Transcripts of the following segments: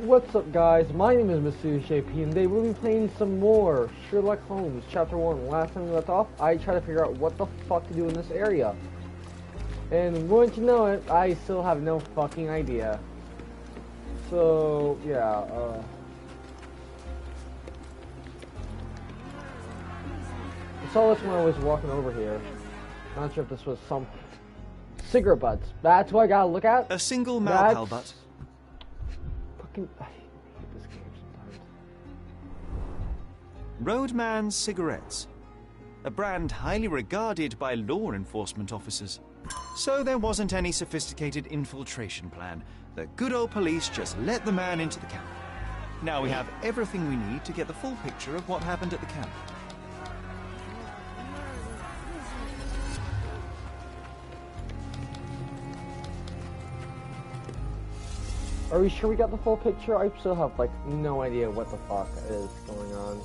What's up, guys? My name is Mr. JP, and today we'll be playing some more Sherlock Holmes Chapter One. Last time we left off, I tried to figure out what the fuck to do in this area. And wouldn't you know it, I still have no fucking idea. So, yeah, I saw this when I was walking over here. Not sure if this was some cigarette butts. That's what I gotta look at? A single Malpal butt. I hate this game sometimes. Roadman Cigarettes. A brand highly regarded by law enforcement officers. So there wasn't any sophisticated infiltration plan. The good old police just let the man into the camp. Now we have everything we need to get the full picture of what happened at the camp. Are we sure we got the full picture? I still have, like, no idea what the fuck is going on.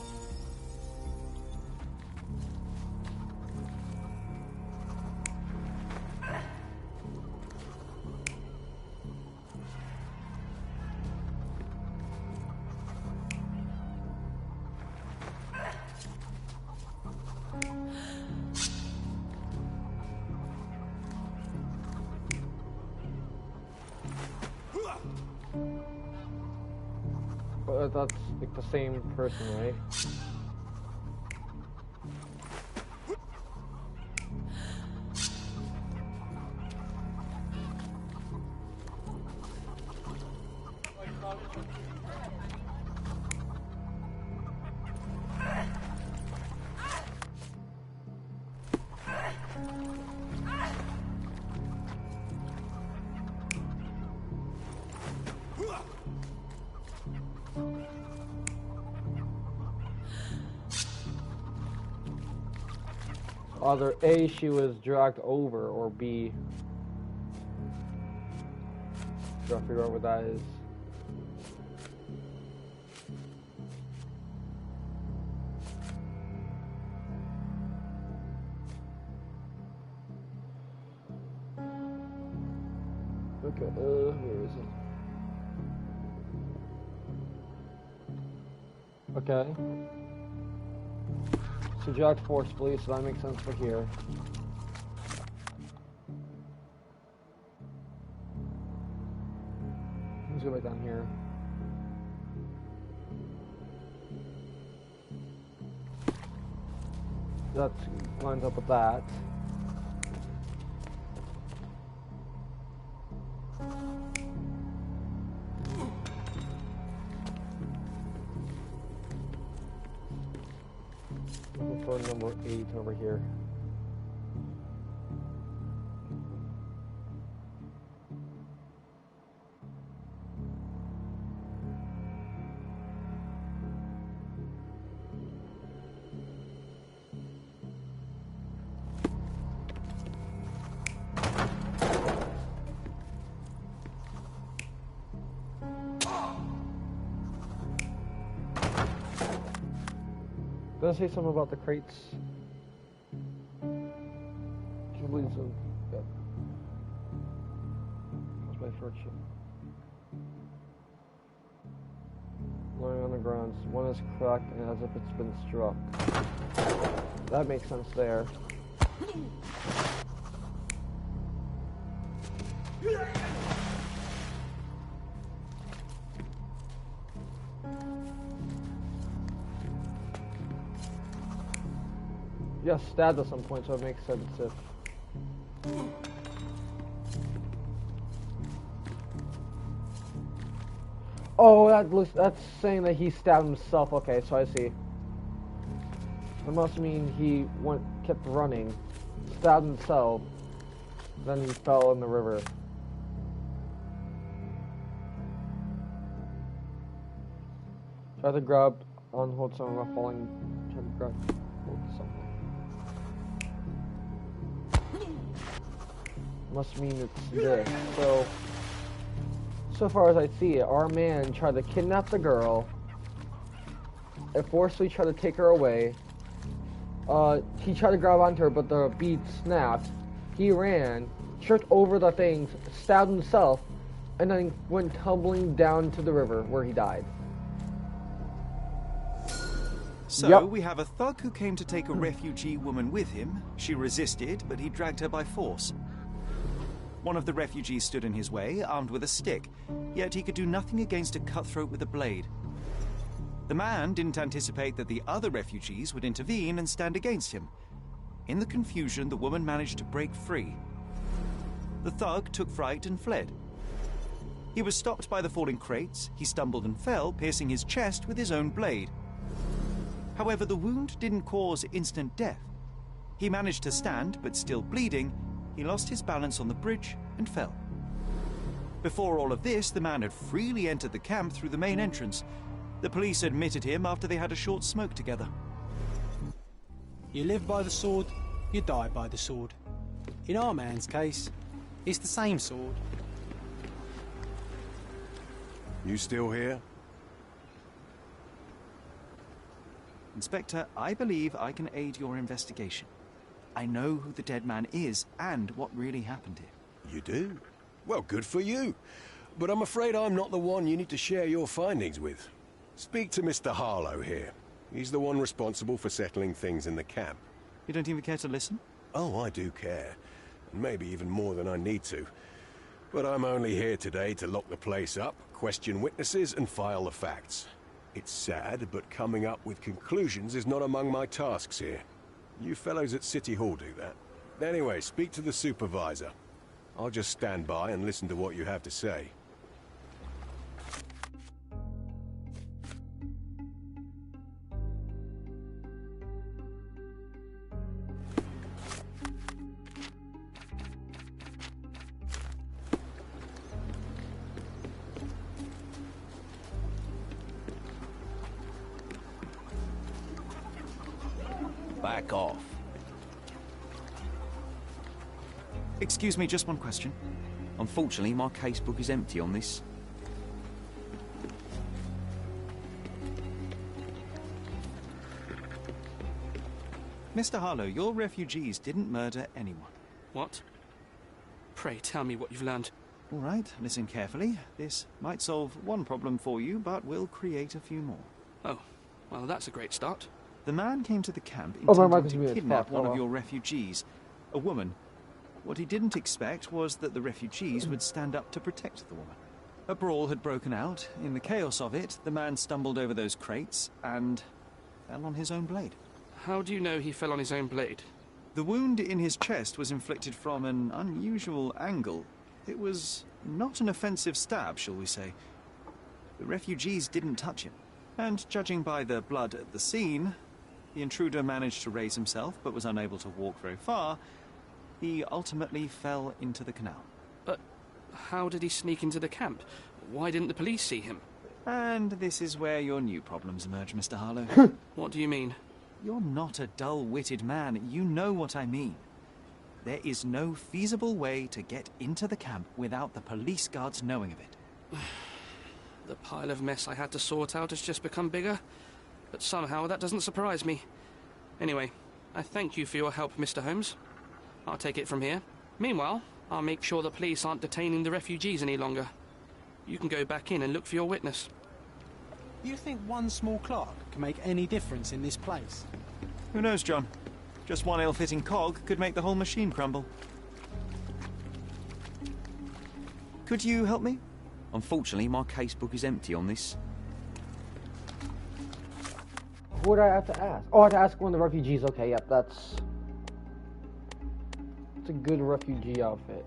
But that's like the same person, right? Either A, she was dragged over, or B, trying to figure out what that is. Okay, where is it? Okay. Subject forcefully, so that makes sense for here. Let's go back down here. That lines up with that. For number 8 over here. Does it say something about the crates? I believe so. Yep. That's my first ship. Lying on the ground. One is cracked and as if it's been struck. That makes sense there. Yes, stabbed at some point, so it makes sense if... Oh, that's saying that he stabbed himself. Okay, so I see. That must mean he kept running, stabbed himself, then he fell in the river. Try to grab on hold something while falling. Try to grab hold something. Must mean it's this. So far as I see it, our man tried to kidnap the girl, and forcefully tried to take her away. He tried to grab onto her, but the bead snapped. He ran, tripped over the things, stabbed himself, and then went tumbling down to the river where he died. So, we have a thug who came to take a refugee woman with him. She resisted, but he dragged her by force. One of the refugees stood in his way, armed with a stick, yet he could do nothing against a cutthroat with a blade. The man didn't anticipate that the other refugees would intervene and stand against him. In the confusion, the woman managed to break free. The thug took fright and fled. He was stopped by the falling crates. He stumbled and fell, piercing his chest with his own blade. However, the wound didn't cause instant death. He managed to stand, but still bleeding, he lost his balance on the bridge and fell. Before all of this, the man had freely entered the camp through the main entrance. The police admitted him after they had a short smoke together. You live by the sword, you die by the sword. In our man's case, it's the same sword. You still here? Inspector, I believe I can aid your investigation. I know who the dead man is and what really happened here. You do? Well, good for you. But I'm afraid I'm not the one you need to share your findings with. Speak to Mr. Harlow here. He's the one responsible for settling things in the camp. You don't even care to listen? Oh, I do care. And maybe even more than I need to. But I'm only here today to lock the place up, question witnesses, and file the facts. It's sad, but coming up with conclusions is not among my tasks here. You fellows at City Hall do that. Anyway, speak to the supervisor. I'll just stand by and listen to what you have to say. Back off. Excuse me, just one question. Unfortunately, my casebook is empty on this. Mr. Harlow, your refugees didn't murder anyone. What? Pray tell me what you've learned. All right, listen carefully. This might solve one problem for you, but will create a few more. Oh, well, that's a great start. The man came to the camp my intending mic's to muted. kidnap Fuck, one oh of well. your refugees, a woman. What he didn't expect was that the refugees would stand up to protect the woman. A brawl had broken out. In the chaos of it, the man stumbled over those crates and fell on his own blade. How do you know he fell on his own blade? The wound in his chest was inflicted from an unusual angle. It was not an offensive stab, shall we say. The refugees didn't touch him. And judging by the blood at the scene, the intruder managed to raise himself but was unable to walk very far. He ultimately fell into the canal. But how did he sneak into the camp? Why didn't the police see him? And this is where your new problems emerge, Mr. Harlow. What do you mean? You're not a dull-witted man. You know what I mean. There is no feasible way to get into the camp without the police guards knowing of it. The pile of mess I had to sort out has just become bigger, but somehow that doesn't surprise me. Anyway, I thank you for your help, Mr. Holmes. I'll take it from here. Meanwhile, I'll make sure the police aren't detaining the refugees any longer. You can go back in and look for your witness. You think one small clerk can make any difference in this place? Who knows, John? Just one ill-fitting cog could make the whole machine crumble. Could you help me? Unfortunately, my casebook is empty on this. Who would I have to ask? Oh, I have to ask one of the refugees. Okay, yep, that's a good refugee outfit.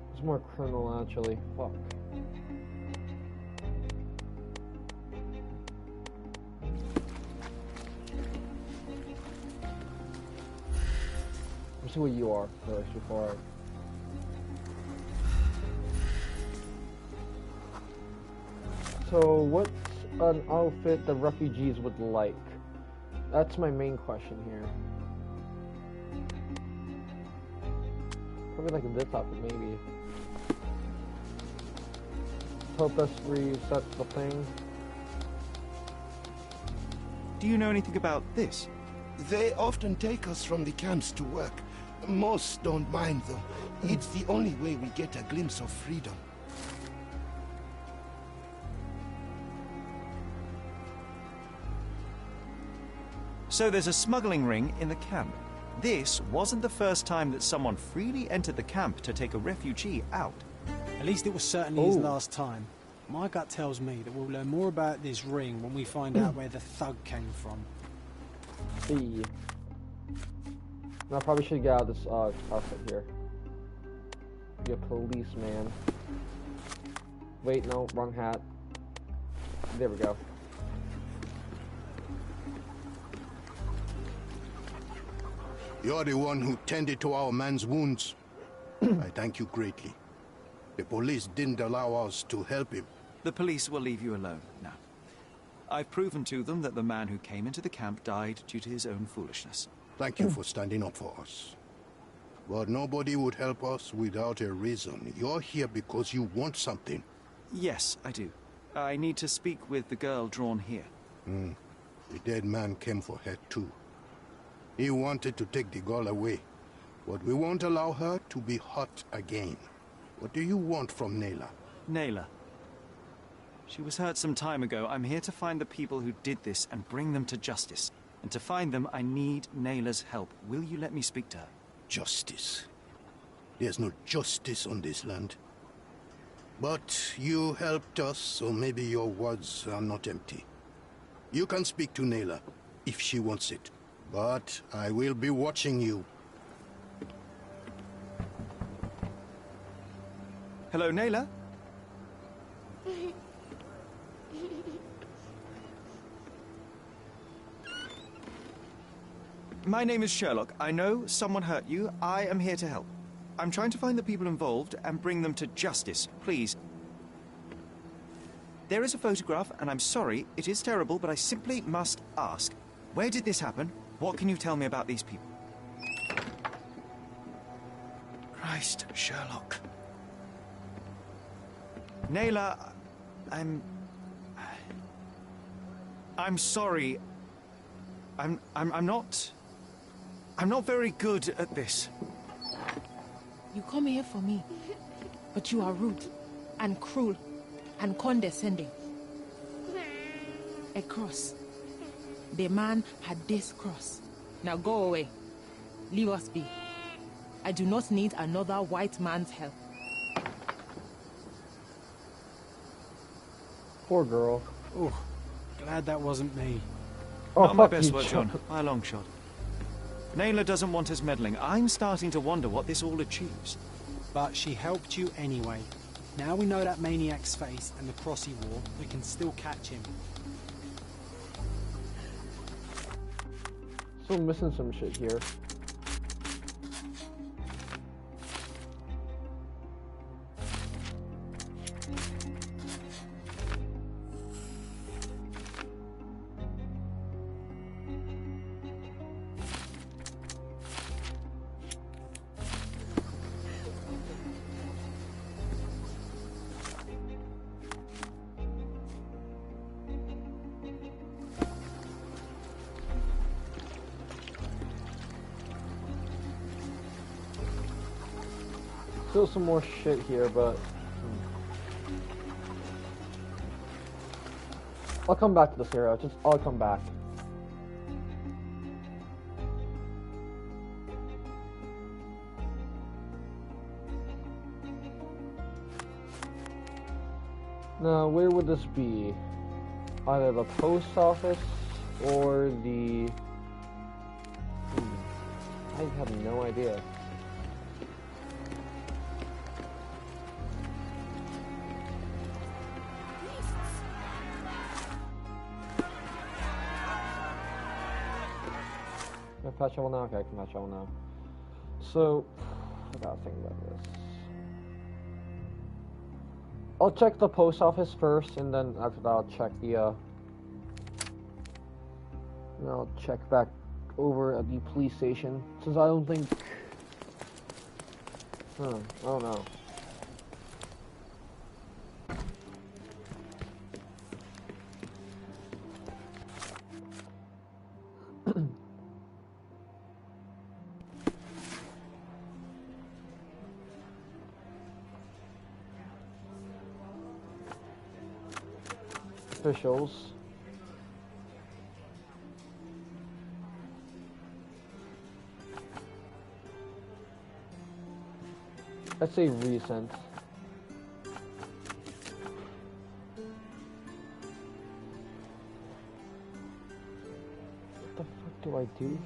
There's more criminal, actually. Fuck. Let's see what you are first before So, what's an outfit the refugees would like? That's my main question here. Probably like this outfit, maybe. purpose resets the thing. Do you know anything about this? They often take us from the camps to work. Most don't mind, though. It's the only way we get a glimpse of freedom. So there's a smuggling ring in the camp. This wasn't the first time that someone freely entered the camp to take a refugee out. At least it was certainly his last time. My gut tells me that we'll learn more about this ring when we find out where the thug came from. See. I probably should get out of this outfit here. Be a policeman. Wait, no, wrong hat. There we go. You're the one who tended to our man's wounds. I thank you greatly. The police didn't allow us to help him. The police will leave you alone now. I've proven to them that the man who came into the camp died due to his own foolishness. Thank you for standing up for us. But nobody would help us without a reason. You're here because you want something. Yes, I do. I need to speak with the girl drawn here. The dead man came for her too. He wanted to take the girl away, but we won't allow her to be hurt again. What do you want from Nayla? Nayla. She was hurt some time ago. I'm here to find the people who did this and bring them to justice. And to find them, I need Nayla's help. Will you let me speak to her? Justice. There's no justice on this land. But you helped us, so maybe your words are not empty. You can speak to Nayla, if she wants it. But I will be watching you. Hello, Nayla? My name is Sherlock. I know someone hurt you. I am here to help. I'm trying to find the people involved and bring them to justice. Please. There is a photograph, and I'm sorry, it is terrible, but I simply must ask. Where did this happen? What can you tell me about these people? Christ, Sherlock. Nayla, I'm sorry. I'm not very good at this. You come here for me, but you are rude and cruel and condescending. A cross. The man had this cross. Now go away. Leave us be. I do not need another white man's help. Poor girl. Oh, glad that wasn't me. Oh, Not my fuck best you, work, John. By a long shot. Nayla doesn't want us meddling. I'm starting to wonder what this all achieves. But she helped you anyway. Now we know that maniac's face and the cross he wore, we can still catch him. Still missing some shit here. Still some more shit here, but I'll come back to this area. I'll come back. Now, where would this be? Either the post office or the... I have no idea. Can I patch travel now? Okay, I can patch travel now. So, I gotta think about this. I'll check the post office first, and then after that I'll check the, and I'll check back over at the police station, since I don't think... I don't know. Officials. Let's say recent. What the fuck do I do here?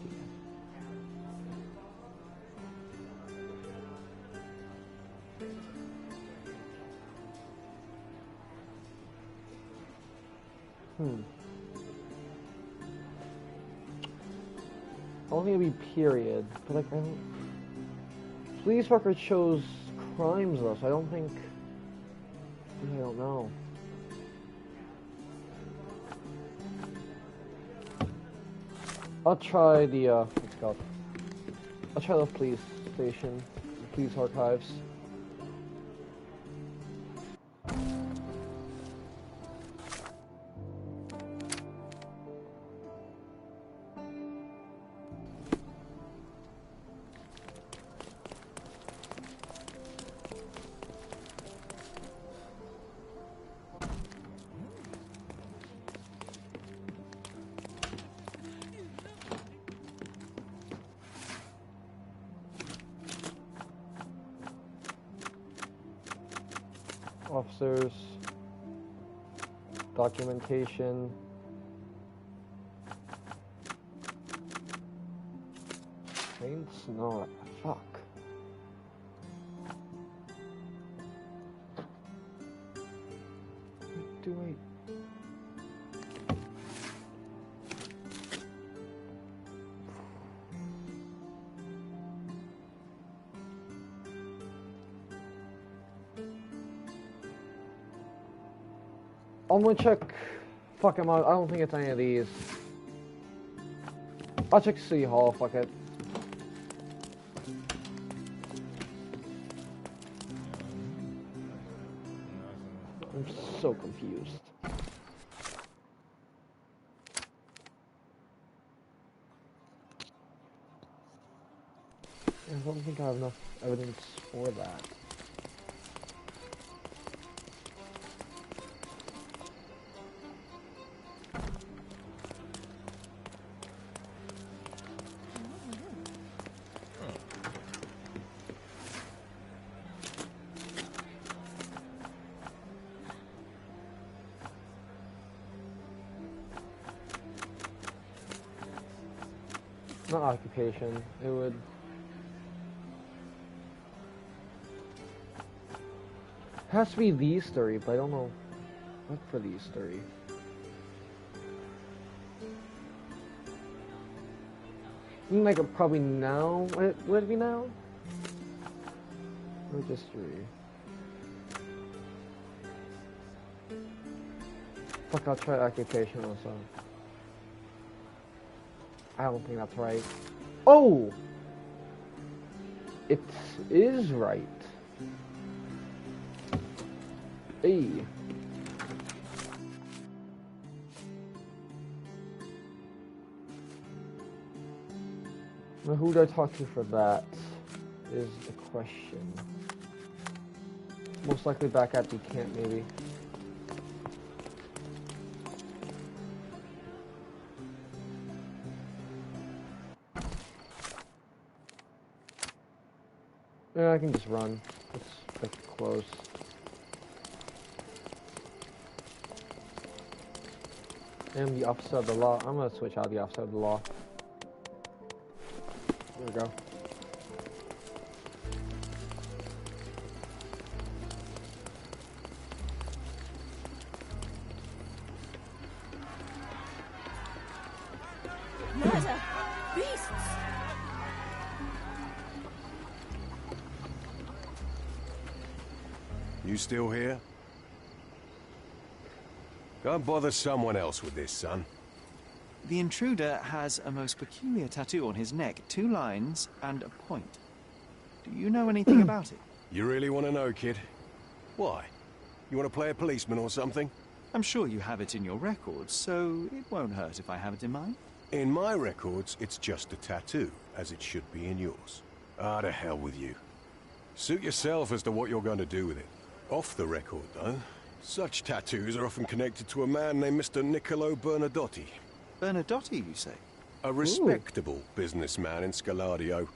I don't think it'd be period, but like I don't. Police record shows crimes though, so I don't think. I don't know. I'll try the what's it called? I'll try the police station, the police archives. Officers, documentation, trained snow. Fuck. What do I? I'm gonna check. Fuck him out. I don't think it's any of these. I'll check City Hall. Fuck it. I'm so confused. I don't think I have enough evidence for that. Not occupation, it would... Has to be these three, but I don't know what for these three. Like probably now, would it be now? Or just three? Fuck, I'll try occupation also. I don't think that's right. Oh! It is right. Hey. Now who do I talk to for that? Is the question. Most likely back at the camp, maybe. Yeah, I can just run. It's like close. And the officer of the law. I'm gonna switch out the officer of the law. There we go. Murder! Beasts! You still here? Go and bother someone else with this, son. The intruder has a most peculiar tattoo on his neck, 2 lines and a point. Do you know anything about it? You really want to know, kid? Why? You want to play a policeman or something? I'm sure you have it in your records, so it won't hurt if I have it in mine. In my records, it's just a tattoo, as it should be in yours. Ah, to hell with you. Suit yourself as to what you're going to do with it. Off the record, though, such tattoos are often connected to a man named Mr. Niccolo Bernadotti. Bernadotti, you say? A respectable businessman in Scaladio.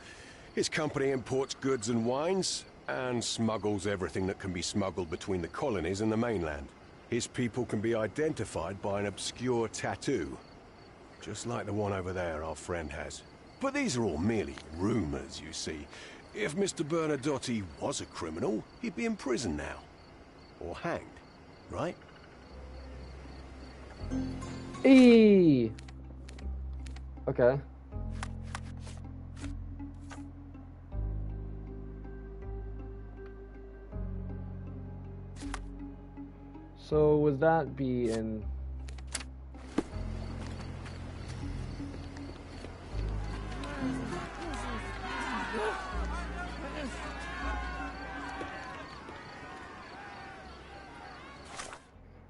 His company imports goods and wines, and smuggles everything that can be smuggled between the colonies and the mainland. His people can be identified by an obscure tattoo, just like the one over there our friend has. But these are all merely rumors, you see. If Mr. Bernadotti was a criminal, he'd be in prison now. Or hanged, right? Eee. Okay. So would that be in...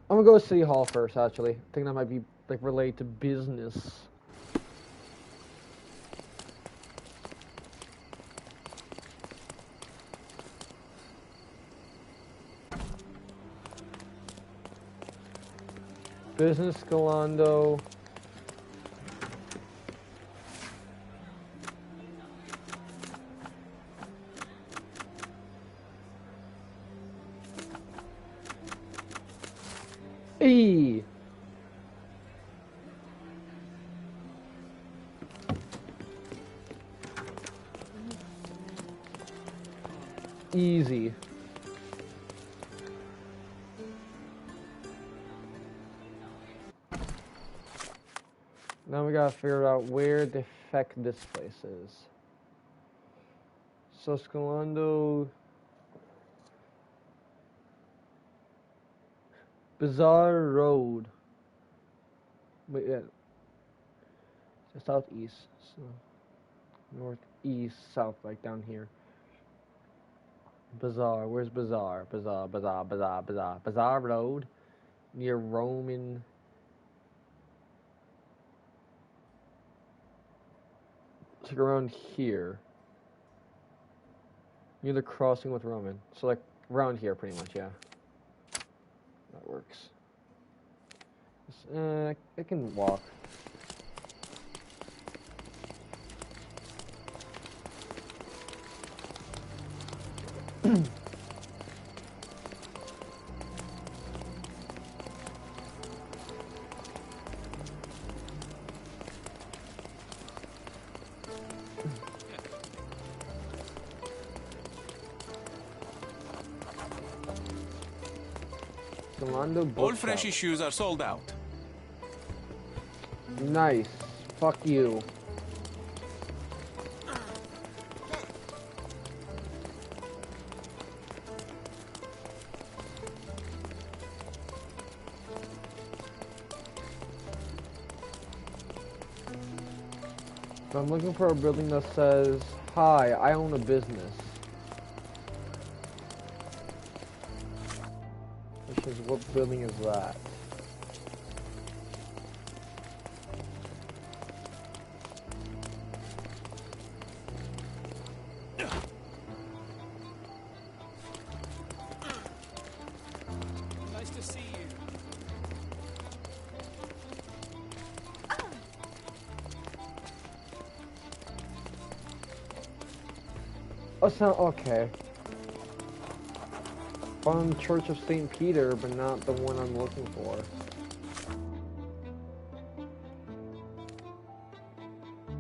I'm gonna go to City Hall first, actually. I think that might be like related to business. Business Scalando. E. Easy. Now we gotta figure out where the heck this place is. So Scalando... Bazaar Road. Wait, yeah. So southeast. So northeast, south, like down here. Bazaar. Where's Bazaar? Bazaar Road. Near Roman. It's like around here. Near the crossing with Roman. So like around here pretty much, yeah. That works. I can walk. All fresh issues are sold out. Nice. Fuck you. So I'm looking for a building that says, "Hi, I own a business." Which is, what building is that? Nice to see you. Oh, so okay. Found Church of St. Peter, but not the one I'm looking for.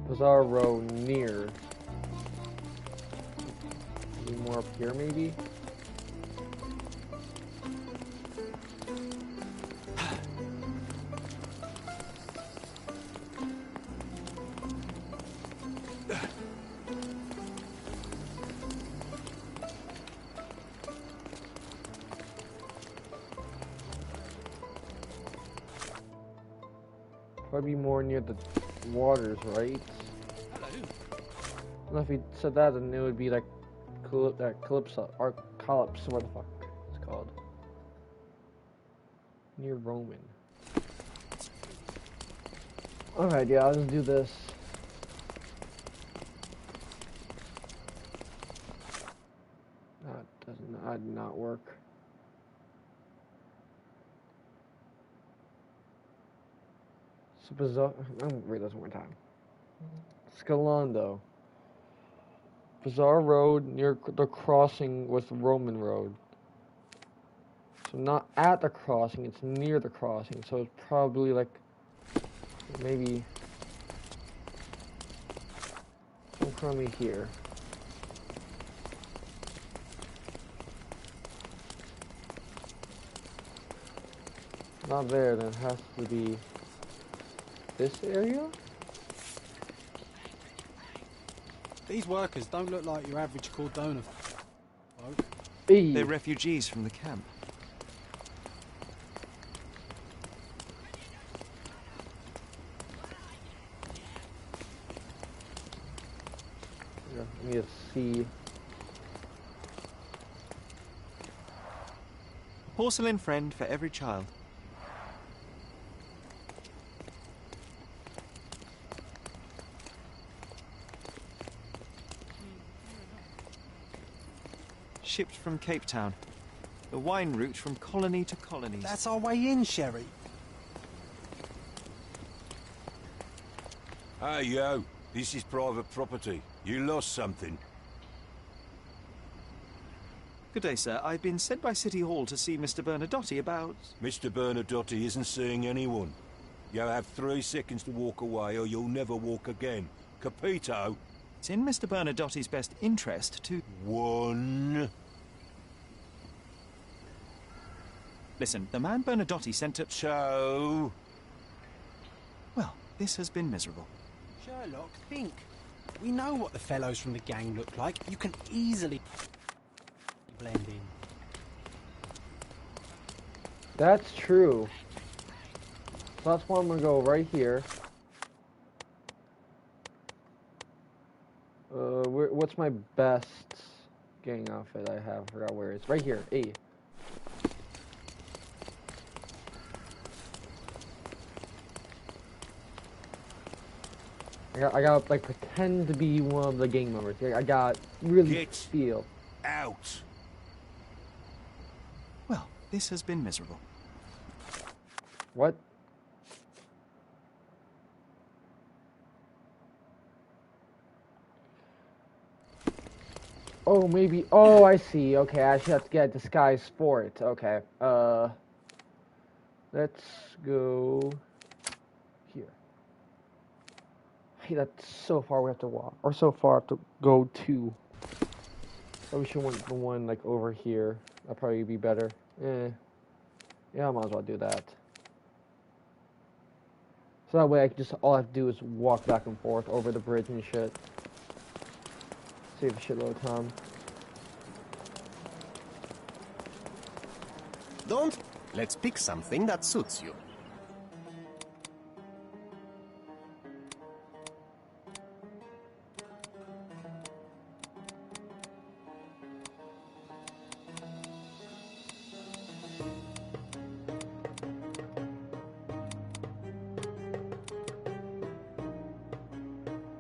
Bazaar Row near. Maybe more up here, maybe? Probably more near the waters, right? Hello. Well, if he said that, then it would be like Calypso, or Calypso, what the fuck it's called. Near Roman. Alright, yeah, I'll just do this. That did not work. So bizarre. I'm gonna read this one more time. Scalando. Bizarre road near the crossing with Roman road. So not at the crossing, it's near the crossing. So it's probably like maybe from me here. Not there, then it has to be this area? These workers don't look like your average Cordona. They're refugees from the camp. Yeah, I need to see. Porcelain friend for every child. Shipped from Cape Town. The wine route from colony to colony. That's our way in, Sherry. Hey, yo. This is private property. You lost something. Good day, sir. I've been sent by City Hall to see Mr. Bernadotte about... Mr. Bernadotte isn't seeing anyone. You have 3 seconds to walk away or you'll never walk again. Capito? It's in Mr. Bernadotte's best interest to... 1... Listen, the man Bernadotte sent to... 2... Well, this has been miserable. Sherlock, think. We know what the fellows from the gang look like. You can easily blend in. That's true. So that's why I'm gonna go right here. What's my best gang outfit I have? I forgot where it is. Right here. A. I got like pretend to be one of the gang members. I got really feel. Out. Well, this has been miserable. What? Oh, maybe. Oh, I see. Okay, I actually have to get a disguise for it. Okay. Let's go here. Hey, that's so far we have to walk, or so far I have to go to. Probably should want the one like over here. That'd probably be better. Yeah, I might as well do that. So that way I can just, all I have to do is walk back and forth over the bridge and shit. Save a shitload of time. Don't. Let's pick something that suits you.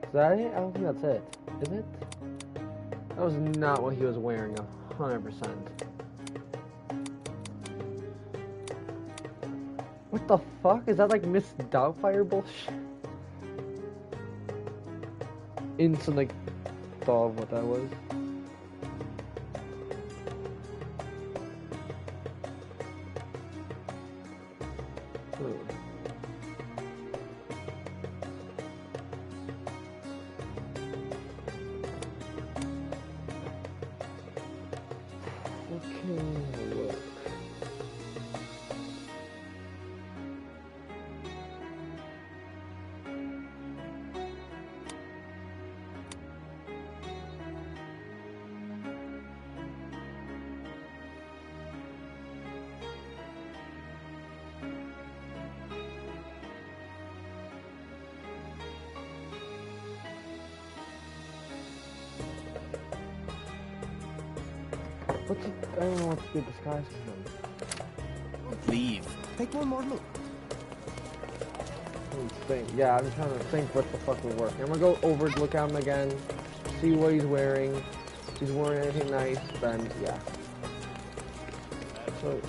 Is that it? I don't think that's it. Is it? That was not what he was wearing, 100%. What the fuck? Is that like Miss Doubtfire bullshit? Instantly like, thought of what that was. I don't know what to do disguise for him. Don't leave. Take one more look. think. Yeah, I'm trying to think what the fuck would work. I'm gonna go over, look at him again, see what he's wearing. If he's wearing anything nice, then yeah. So,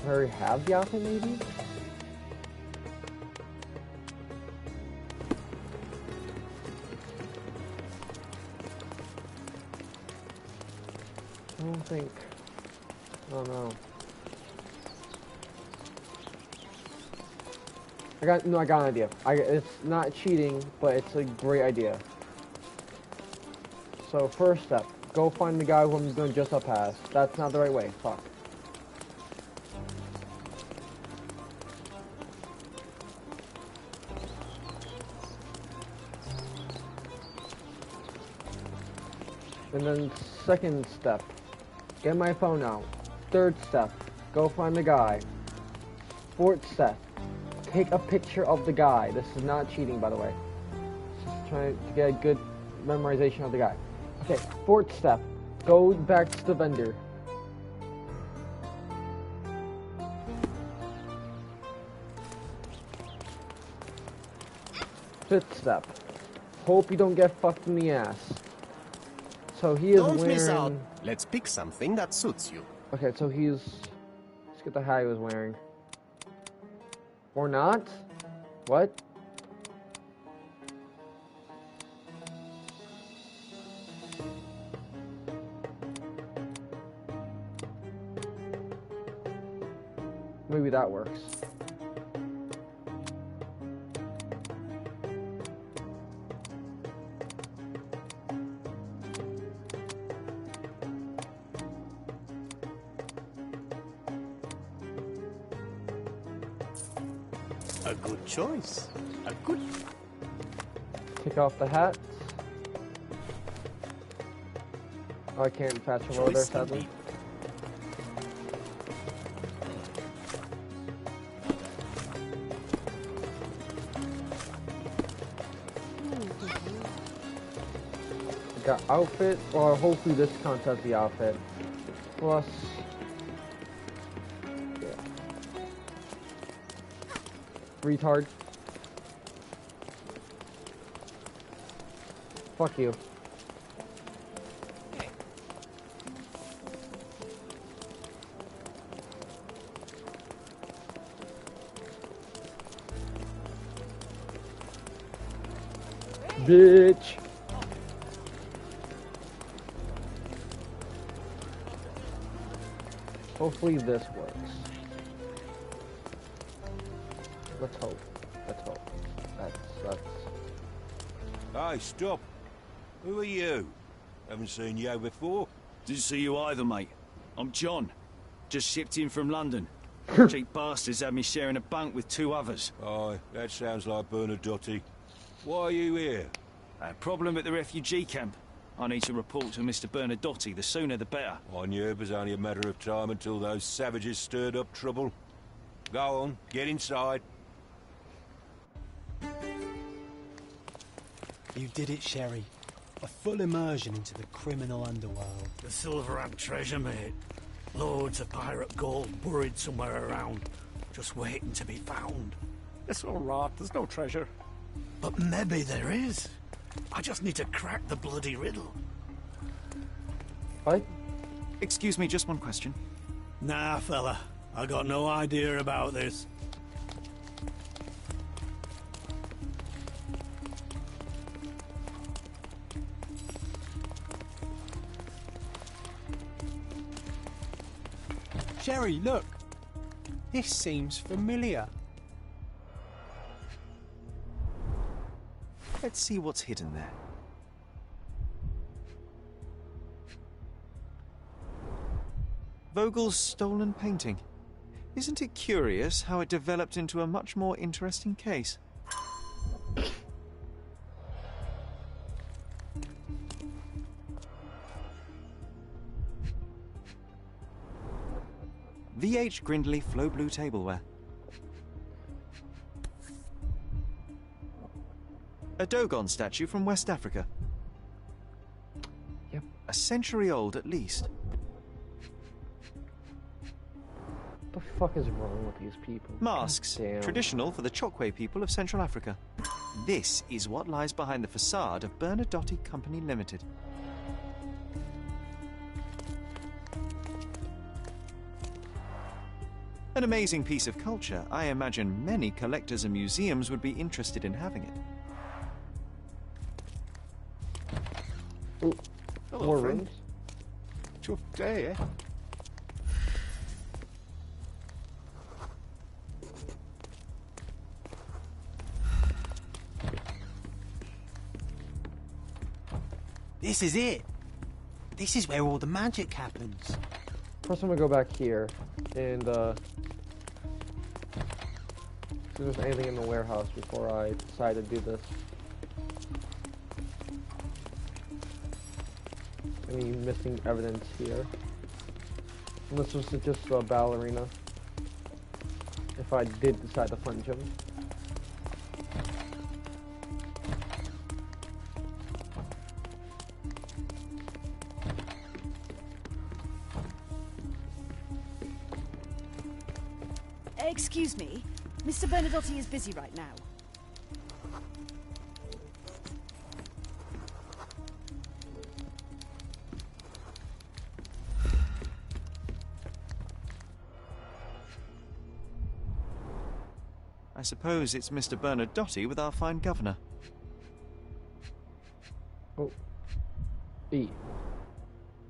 I already have the outfit, maybe? I don't think. Oh no. I got an idea. It's not cheating, but it's a great idea. So first step, go find the guy who I'm going to just up past. That's not the right way. Fuck. And then second step, get my phone out. Third step, go find the guy. Fourth step, take a picture of the guy. This is not cheating, by the way. Just trying to get a good memorization of the guy. Okay, fourth step, go back to the vendor. Fifth step, hope you don't get fucked in the ass. So he is Don't wearing... miss out. Let's pick something that suits you. Okay, so he's... Let's get the hat he was wearing. Or not? What? Maybe that works. A good choice. A good... Take off the hat. Oh, I can't fast forward there, sadly. Got outfit, or hopefully this counts as the outfit. Plus... yeah. Retard. Fuck you. Bitch. Hopefully this works. Let's hope. Let's hope. That's... Hey, stop. Who are you? Haven't seen you before. Didn't see you either, mate. I'm John. Just shipped in from London. Cheap bastards had me sharing a bunk with two others. Aye, that sounds like Bernadotte. Why are you here? A problem at the refugee camp. I need to report to Mr. Bernadotte. The sooner the better. I knew it was only a matter of time until those savages stirred up trouble. Go on, get inside. You did it, Sherry. A full immersion into the criminal underworld. The silver and treasure, mate. Loads of pirate gold buried somewhere around, just waiting to be found. It's all right, there's no treasure. But maybe there is. I just need to crack the bloody riddle. What? Excuse me, just one question. Nah, fella. I got no idea about this. Sherry, look. This seems familiar. Let's see what's hidden there. Vogel's stolen painting. Isn't it curious how it developed into a much more interesting case? V.H. Grindley Flow Blue Tableware. A Dogon statue from West Africa. Yep, a century old at least. The fuck is wrong with these people? Masks, Damn. traditional for the Chokwe people of Central Africa. This is what lies behind the facade of Bernadotte Company Limited. An amazing piece of culture. I imagine many collectors and museums would be interested in having it. Ooh, Hello, more friend. rooms? Tough day, eh? This is it. This is where all the magic happens. First, I'm gonna go back here and see if there's anything in the warehouse before I decide to do this. Any missing evidence here? Unless this is just a ballerina. If I did decide to punch him. Excuse me, Mr. Bernadotte is busy right now. I suppose it's Mr. Bernadotte with our fine governor. Oh. E.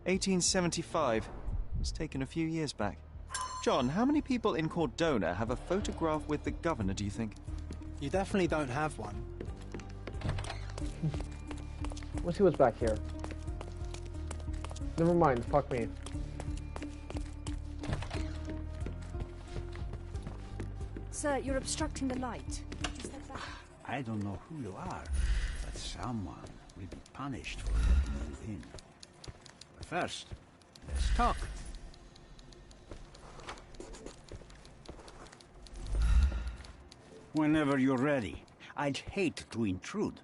1875. It was taken a few years back. John, how many people in Cordona have a photograph with the governor, do you think? You definitely don't have one. Let's see what's back here. Never mind, fuck me. Sir, you're obstructing the light. I don't know who you are, but someone will be punished for letting you in. But first, let's talk. Whenever you're ready. I'd hate to intrude.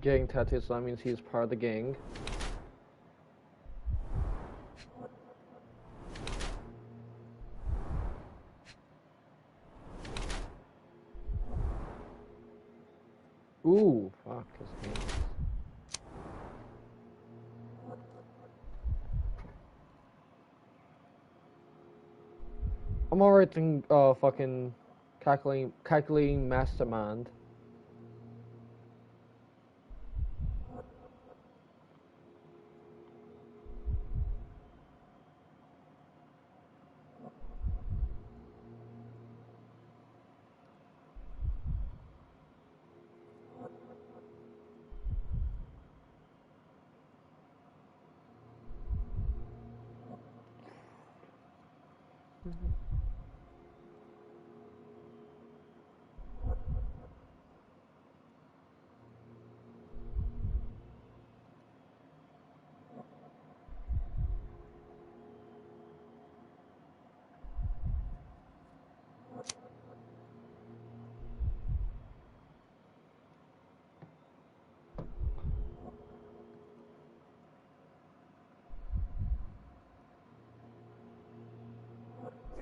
Gang tattoos, so that means he's part of the gang. Ooh, fuck his hands. I'm already thinking, fucking calculating mastermind.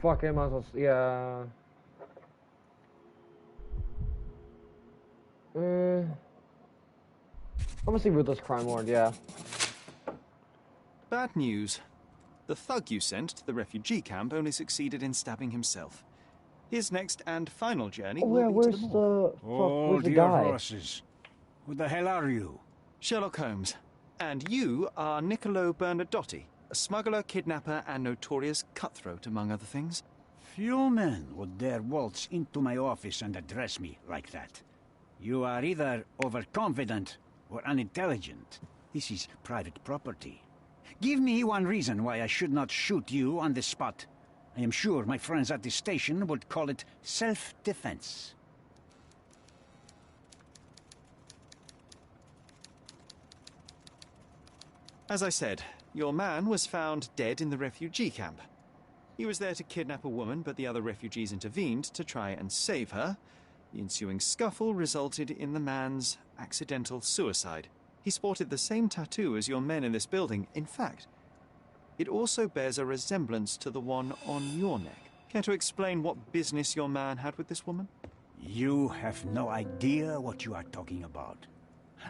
Fuck it, might as well, yeah. I'm gonna see with this crime lord, yeah. Bad news. The thug you sent to the refugee camp only succeeded in stabbing himself. His next and final journey Oh yeah, will be to where's the morgue. where's the guy? Horses. Who the hell are you? Sherlock Holmes. And you are Niccolo Bernadotte, a smuggler, kidnapper, and notorious cutthroat, among other things. Few men would dare waltz into my office and address me like that. You are either overconfident or unintelligent. This is private property. Give me one reason why I should not shoot you on the spot. I am sure my friends at the station would call it self-defense. As I said, your man was found dead in the refugee camp. He was there to kidnap a woman, but the other refugees intervened to try and save her. The ensuing scuffle resulted in the man's accidental suicide. He sported the same tattoo as your men in this building. In fact, it also bears a resemblance to the one on your neck. Care to explain what business your man had with this woman? You have no idea what you are talking about.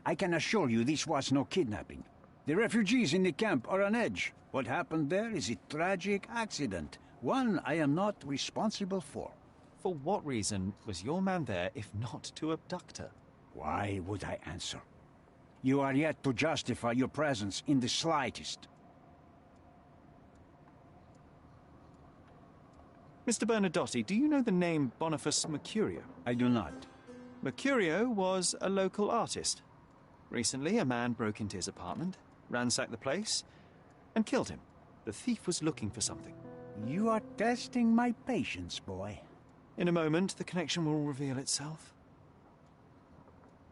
I can assure you this was no kidnapping. The refugees in the camp are on edge. What happened there is a tragic accident, one I am not responsible for. For what reason was your man there if not to abduct her? Why would I answer? You are yet to justify your presence in the slightest. Mr. Bernadotti, do you know the name Boniface Mercurio? I do not. Mercurio was a local artist. Recently, a man broke into his apartment, ransacked the place, and killed him. The thief was looking for something. You are testing my patience, boy. In a moment, the connection will reveal itself.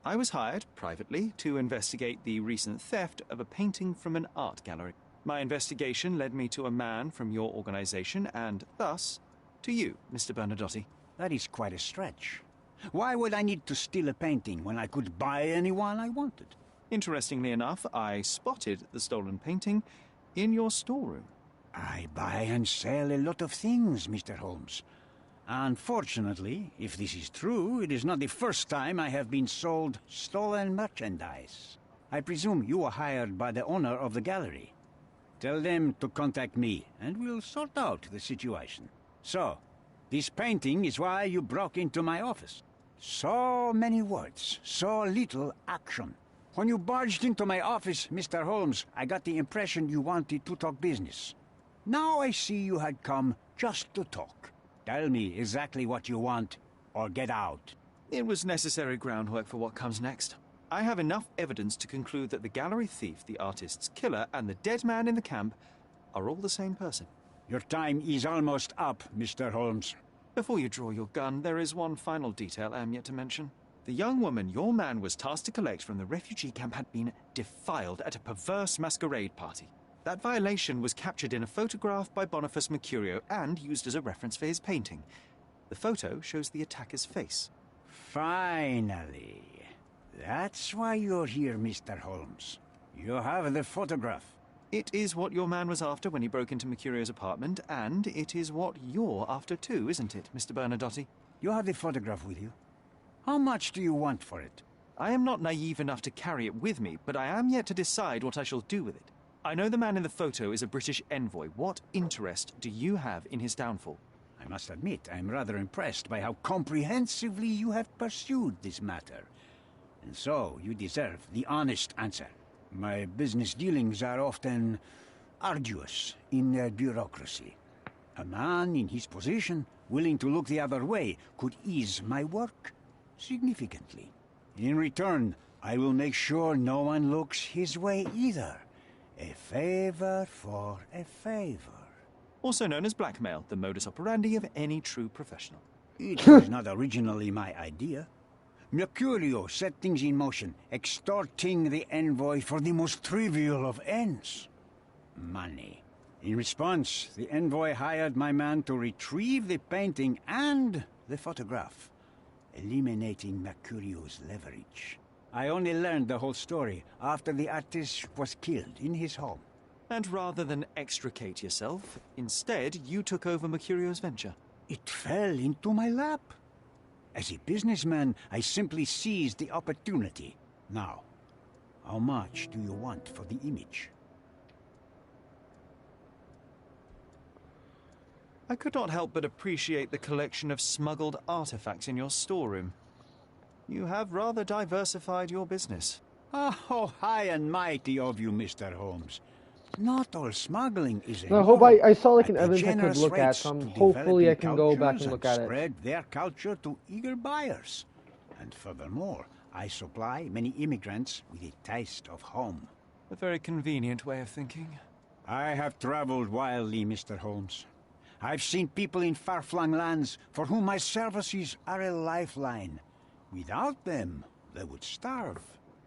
I was hired, privately, to investigate the recent theft of a painting from an art gallery. My investigation led me to a man from your organization, and thus, to you, Mr. Bernadotti. That is quite a stretch. Why would I need to steal a painting when I could buy anyone I wanted? Interestingly enough, I spotted the stolen painting in your storeroom. I buy and sell a lot of things, Mr. Holmes. Unfortunately, if this is true, it is not the first time I have been sold stolen merchandise. I presume you were hired by the owner of the gallery. Tell them to contact me, and we'll sort out the situation. So, this painting is why you broke into my office. So many words, so little action. When you barged into my office, Mr. Holmes, I got the impression you wanted to talk business. Now I see you had come just to talk. Tell me exactly what you want, or get out. It was necessary groundwork for what comes next. I have enough evidence to conclude that the gallery thief, the artist's killer, and the dead man in the camp are all the same person. Your time is almost up, Mr. Holmes. Before you draw your gun, there is one final detail I am yet to mention. The young woman your man was tasked to collect from the refugee camp had been defiled at a perverse masquerade party. That violation was captured in a photograph by Boniface Mercurio and used as a reference for his painting. The photo shows the attacker's face. Finally. That's why you're here, Mr. Holmes. You have the photograph. It is what your man was after when he broke into Mercurio's apartment, and it is what you're after too, isn't it, Mr. Bernadotti? You have the photograph with you. How much do you want for it? I am not naive enough to carry it with me, but I am yet to decide what I shall do with it. I know the man in the photo is a British envoy. What interest do you have in his downfall? I must admit, I am rather impressed by how comprehensively you have pursued this matter. And so, you deserve the honest answer. My business dealings are often arduous in their bureaucracy. A man in his position, willing to look the other way, could ease my work significantly. In return, I will make sure no one looks his way either. A favor for a favor. Also known as blackmail, the modus operandi of any true professional. It was not originally my idea. Mercurio set things in motion, extorting the envoy for the most trivial of ends. Money. In response, the envoy hired my man to retrieve the painting and the photograph, eliminating Mercurio's leverage. I only learned the whole story after the artist was killed in his home. And rather than extricate yourself, instead you took over Mercurio's venture. It fell into my lap. As a businessman, I simply seized the opportunity. Now, how much do you want for the image? I could not help but appreciate the collection of smuggled artifacts in your storeroom. You have rather diversified your business. Oh, high and mighty of you, Mr. Holmes. Not all smuggling is No, I hope I saw like an at evidence I could generous look at, rates so to hopefully I developing can go back cultures and look at it. Spread their culture to eager buyers. And furthermore, I supply many immigrants with a taste of home. A very convenient way of thinking. I have traveled wildly, Mr. Holmes. I've seen people in far-flung lands for whom my services are a lifeline. Without them, they would starve.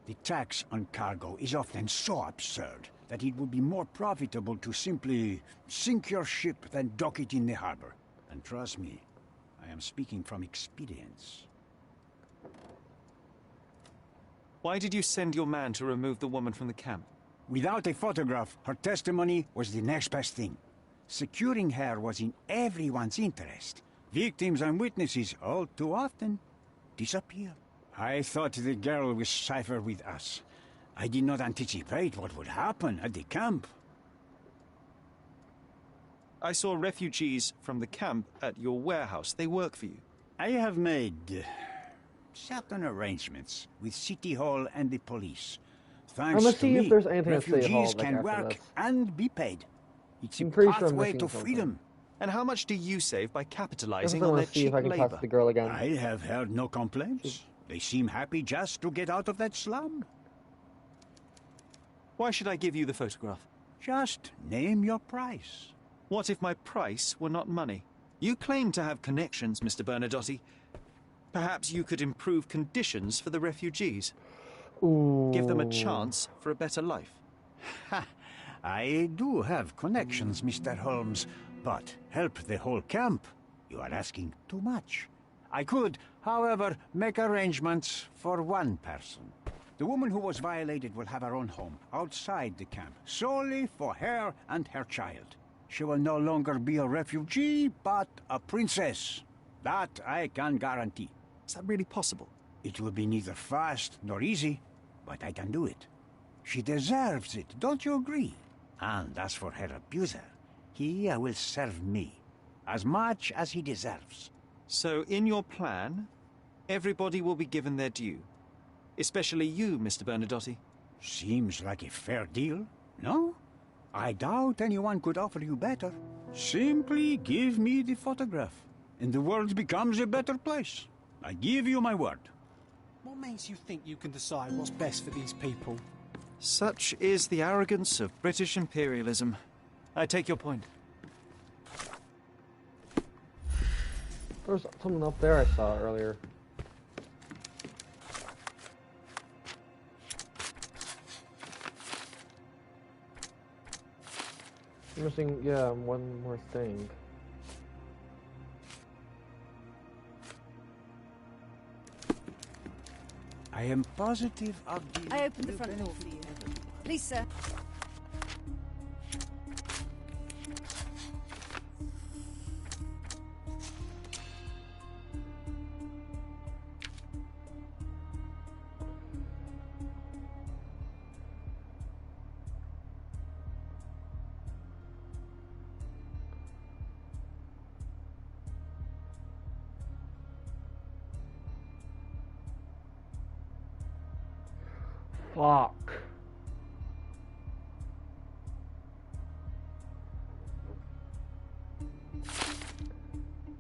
The tax on cargo is often so absurd that it would be more profitable to simply sink your ship than dock it in the harbor. And trust me, I am speaking from experience. Why did you send your man to remove the woman from the camp? Without a photograph, her testimony was the next best thing. Securing her was in everyone's interest. Victims and witnesses all too often disappear. I thought the girl was safer with us. I did not anticipate what would happen at the camp. I saw refugees from the camp at your warehouse. They work for you. I have made certain arrangements with City Hall and the police. Thanks gonna to see me, if there's anything at City refugees Hall, like, can after work this. and be paid. It's a I'm pretty sure I'm pathway missing to something. freedom. And how much do you save by I capitalizing definitely on their want to see if cheap I can talk labor? to the girl again. I have heard no complaints. They seem happy just to get out of that slum. Why should I give you the photograph? Just name your price. What if my price were not money? You claim to have connections, Mr. Bernadotte. Perhaps you could improve conditions for the refugees. Ooh. Give them a chance for a better life. Ha! I do have connections, Mr. Holmes, but help the whole camp? You are asking too much. I could, however, make arrangements for one person. The woman who was violated will have her own home, outside the camp, solely for her and her child. She will no longer be a refugee, but a princess. That I can guarantee. Is that really possible? It will be neither fast nor easy, but I can do it. She deserves it, don't you agree? And as for her abuser, he will serve me, as much as he deserves. So, in your plan, everybody will be given their due. Especially you, Mr. Bernadotte. Seems like a fair deal, no? I doubt anyone could offer you better. Simply give me the photograph, and the world becomes a better place. I give you my word. What makes you think you can decide what's best for these people? Such is the arrogance of British imperialism. I take your point. There's something up there I saw earlier. I'm missing, yeah, one more thing. I am positive of the... I opened the front door for you. Please, sir. Fuck.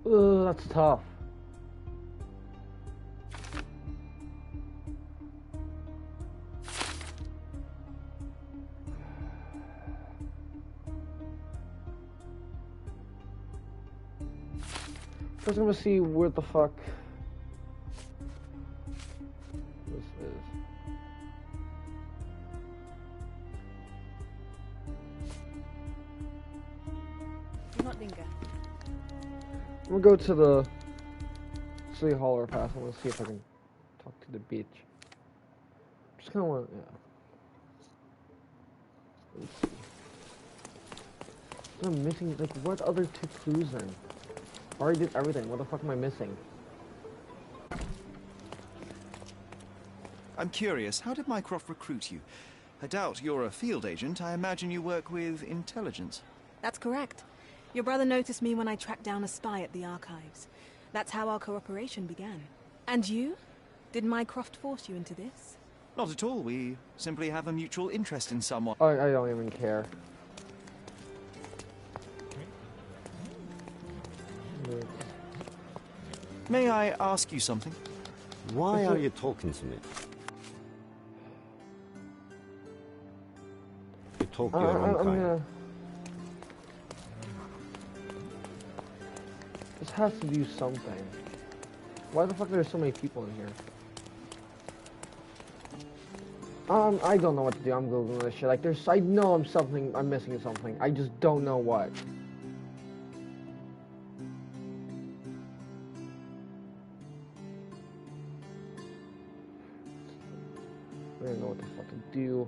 Ugh, that's tough. First I'm gonna see where the fuck this is. Do not linger. I'm gonna go to the City Hall or pass. I'm gonna see if I can talk to the beach. Just kinda want, yeah. Let's see. I'm missing, like, what other two clues then? I already did everything. What the fuck am I missing? I'm curious, how did Mycroft recruit you? I doubt you're a field agent. I imagine you work with intelligence. That's correct. Your brother noticed me when I tracked down a spy at the archives. That's how our cooperation began. And you? Did Mycroft force you into this? Not at all. We simply have a mutual interest in someone. I don't even care. May I ask you something? Why are you talking to me? You talk your own I'm kind. gonna... This has to do something. Why the fuck are there so many people in here? I don't know what to do. I'm googling this shit. Like, I know I'm missing something. I just don't know what. don't know what the fuck to do.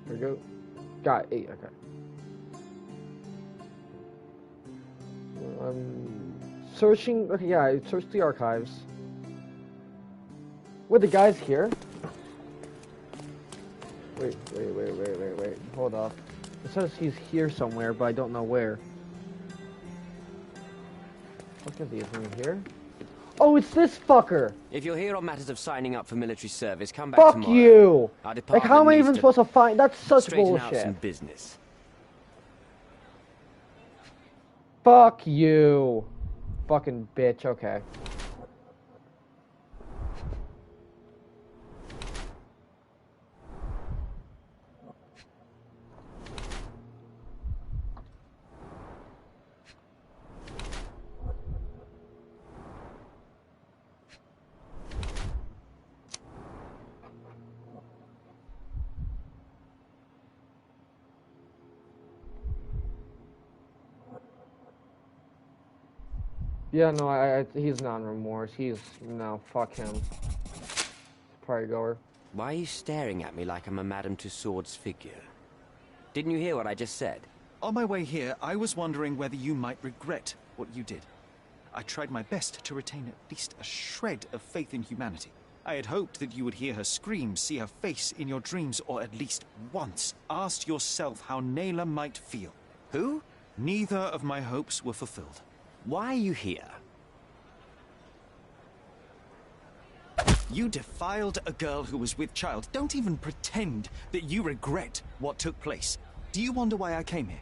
There we go. Got 8, okay. Searching, okay, yeah, I searched the archives. Wait, the guy's here? Wait, hold up. It says he's here somewhere, but I don't know where. What is he? Is he here? Oh, it's this fucker! If you're here on matters of signing up for military service, come back Fuck tomorrow. you! Our Like, how am I even supposed to find? That's such straighten out bullshit. some business. Fuck you. Fucking bitch, okay. Yeah, no, he's non-remorse. No, fuck him. Party goer. Why are you staring at me like I'm a Madame Tussauds figure? Didn't you hear what I just said? On my way here, I was wondering whether you might regret what you did. I tried my best to retain at least a shred of faith in humanity. I had hoped that you would hear her scream, see her face in your dreams, or at least once ask yourself how Naylor might feel. Who? Neither of my hopes were fulfilled. Why are you here? You defiled a girl who was with child. Don't even pretend that you regret what took place. Do you wonder why I came here?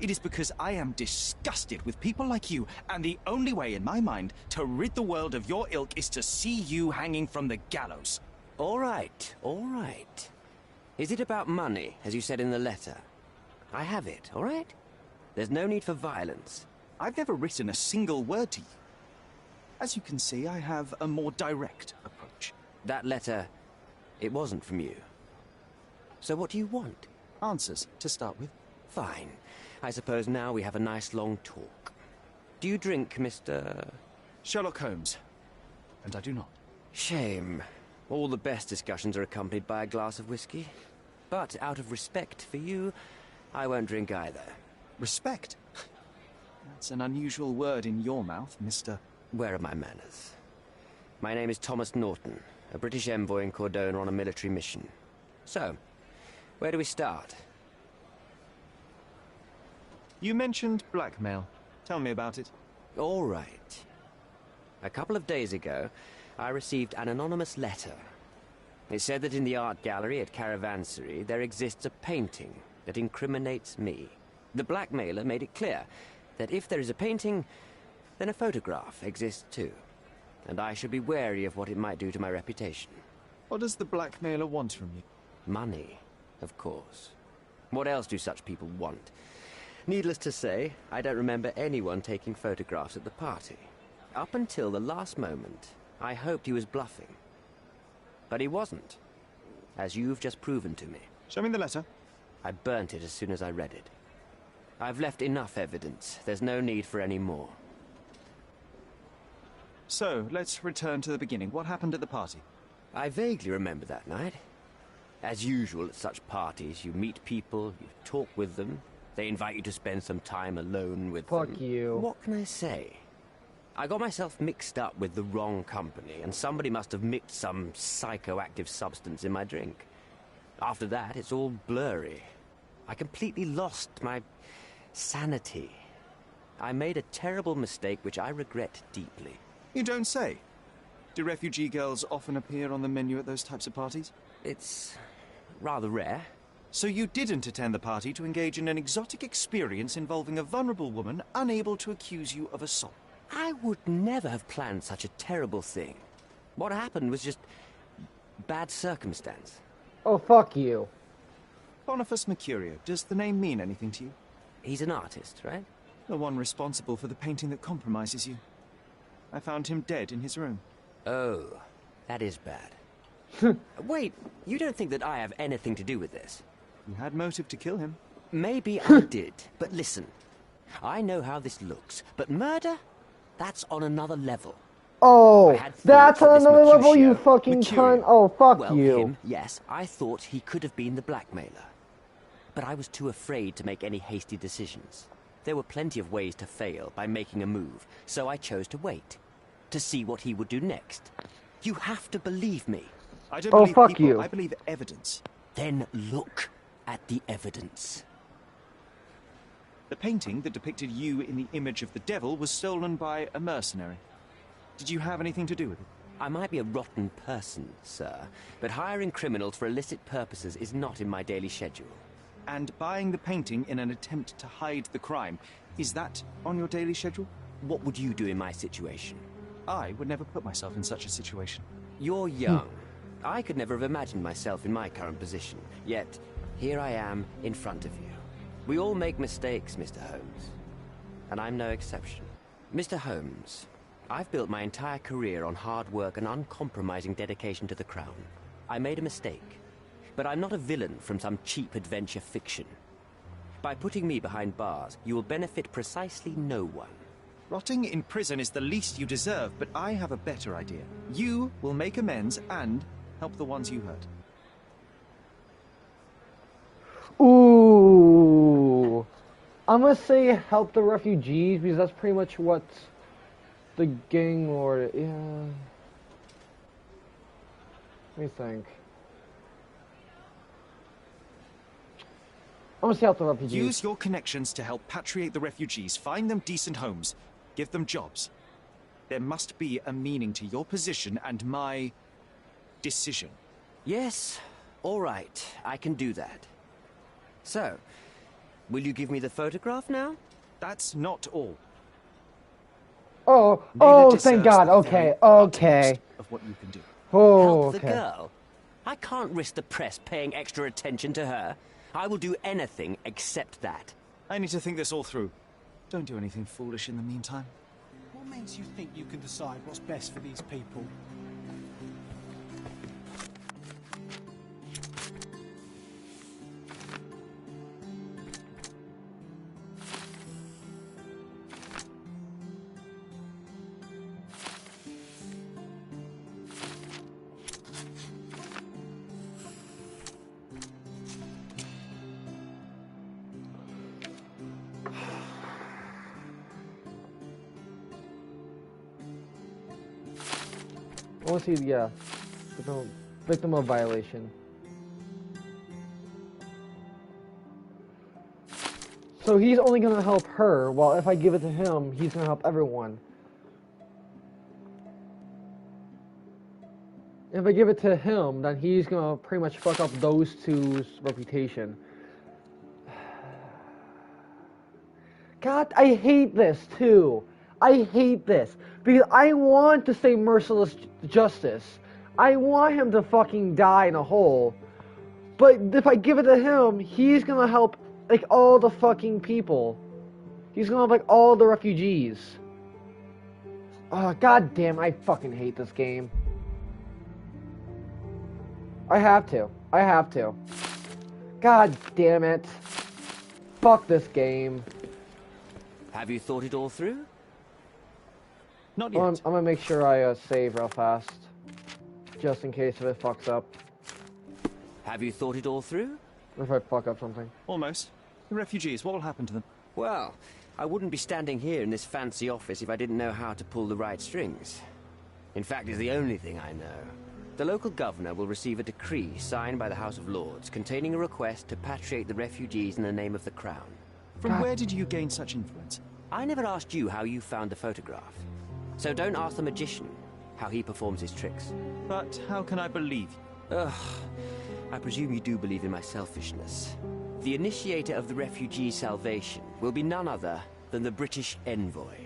It is because I am disgusted with people like you, and the only way in my mind to rid the world of your ilk is to see you hanging from the gallows. All right, all right. Is it about money, as you said in the letter? I have it, all right? There's no need for violence. I've never written a single word to you. As you can see, I have a more direct approach. That letter, it wasn't from you. So what do you want? Answers, to start with. Fine. I suppose now we have a nice long talk. Do you drink, Mr. Sherlock Holmes. And I do not. Shame. All the best discussions are accompanied by a glass of whiskey. But out of respect for you, I won't drink either. Respect? That's an unusual word in your mouth, Mr. Where are my manners? My name is Thomas Norton, a British envoy in Cordona on a military mission. So, where do we start? You mentioned blackmail. Tell me about it. All right. A couple of days ago, I received an anonymous letter. It said that in the art gallery at Caravansary there exists a painting that incriminates me. The blackmailer made it clear that if there is a painting, then a photograph exists too. And I should be wary of what it might do to my reputation. What does the blackmailer want from you? Money, of course. What else do such people want? Needless to say, I don't remember anyone taking photographs at the party. Up until the last moment, I hoped he was bluffing. But he wasn't, as you've just proven to me. Show me the letter. I burnt it as soon as I read it. I've left enough evidence. There's no need for any more. So, let's return to the beginning. What happened at the party? I vaguely remember that night. As usual at such parties, you meet people, you talk with them, they invite you to spend some time alone with them. Fuck you. What can I say? I got myself mixed up with the wrong company, and somebody must have mixed some psychoactive substance in my drink. After that, it's all blurry. I completely lost my sanity. I made a terrible mistake which I regret deeply. You don't say. Do refugee girls often appear on the menu at those types of parties? It's rather rare. So you didn't attend the party to engage in an exotic experience involving a vulnerable woman unable to accuse you of assault? I would never have planned such a terrible thing. What happened was just bad circumstance. Oh, fuck you. Boniface Mercurio, does the name mean anything to you? He's an artist, right? The one responsible for the painting that compromises you. I found him dead in his room. Oh, that is bad. Wait, you don't think that I have anything to do with this? You had motive to kill him. Maybe I did, but listen. I know how this looks, but murder? That's on another level. Oh, that's on this another level, you Mercutio- fucking Mercurial. cunt. Oh, fuck Well, you. him, yes, I thought he could have been the blackmailer. But I was too afraid to make any hasty decisions. There were plenty of ways to fail by making a move, so I chose to wait. To see what he would do next. You have to believe me. I don't believe fuck people, you. I believe evidence. Then look at the evidence. The painting that depicted you in the image of the devil was stolen by a mercenary. Did you have anything to do with it? I might be a rotten person, sir, but hiring criminals for illicit purposes is not in my daily schedule. And buying the painting in an attempt to hide the crime, is that on your daily schedule? What would you do in my situation? I would never put myself in such a situation. You're young. I could never have imagined myself in my current position. Yet, here I am in front of you. We all make mistakes, Mr. Holmes. And I'm no exception. Mr. Holmes, I've built my entire career on hard work and uncompromising dedication to the Crown. I made a mistake. But I'm not a villain from some cheap adventure fiction. By putting me behind bars, you will benefit precisely no one. Rotting in prison is the least you deserve, but I have a better idea. You will make amends and help the ones you hurt. Ooh. I'm gonna say help the refugees because that's pretty much what the gang lord. Yeah. Let me think. I'm gonna say help the refugees. Use your connections to help patriate the refugees, find them decent homes, give them jobs. There must be a meaning to your position and my decision. Yes, all right, I can do that. So, will you give me the photograph now? That's not all. Oh, Neither oh, deserves thank God. the Okay, very okay. utmost of what you can do. Oh, Help okay. the girl? I can't risk the press paying extra attention to her. I will do anything except that. I need to think this all through. Don't do anything foolish in the meantime. What makes you think you can decide what's best for these people? I want to see, yeah, victim of violation. So he's only going to help her, while if I give it to him, he's going to help everyone. If I give it to him, then he's going to pretty much fuck up those two's reputation. God, I hate this too. I hate this. Because I want to say merciless justice. I want him to fucking die in a hole. But if I give it to him, he's gonna help, like, all the fucking people. He's gonna help, like, all the refugees. Oh, god damn, I fucking hate this game. I have to. I have to. God damn it. Fuck this game. Have you thought it all through? Not yet. I'm gonna make sure I save real fast. Just in case if it fucks up. Have you thought it all through? Or if I fuck up something. Almost. The refugees, what will happen to them? Well, I wouldn't be standing here in this fancy office if I didn't know how to pull the right strings. In fact, it's the only thing I know. The local governor will receive a decree signed by the House of Lords containing a request to patriate the refugees in the name of the Crown. From where did you gain such influence? I never asked you how you found the photograph. So don't ask the magician how he performs his tricks. But how can I believe you? Ugh, I presume you do believe in my selfishness. The initiator of the refugee salvation will be none other than the British envoy,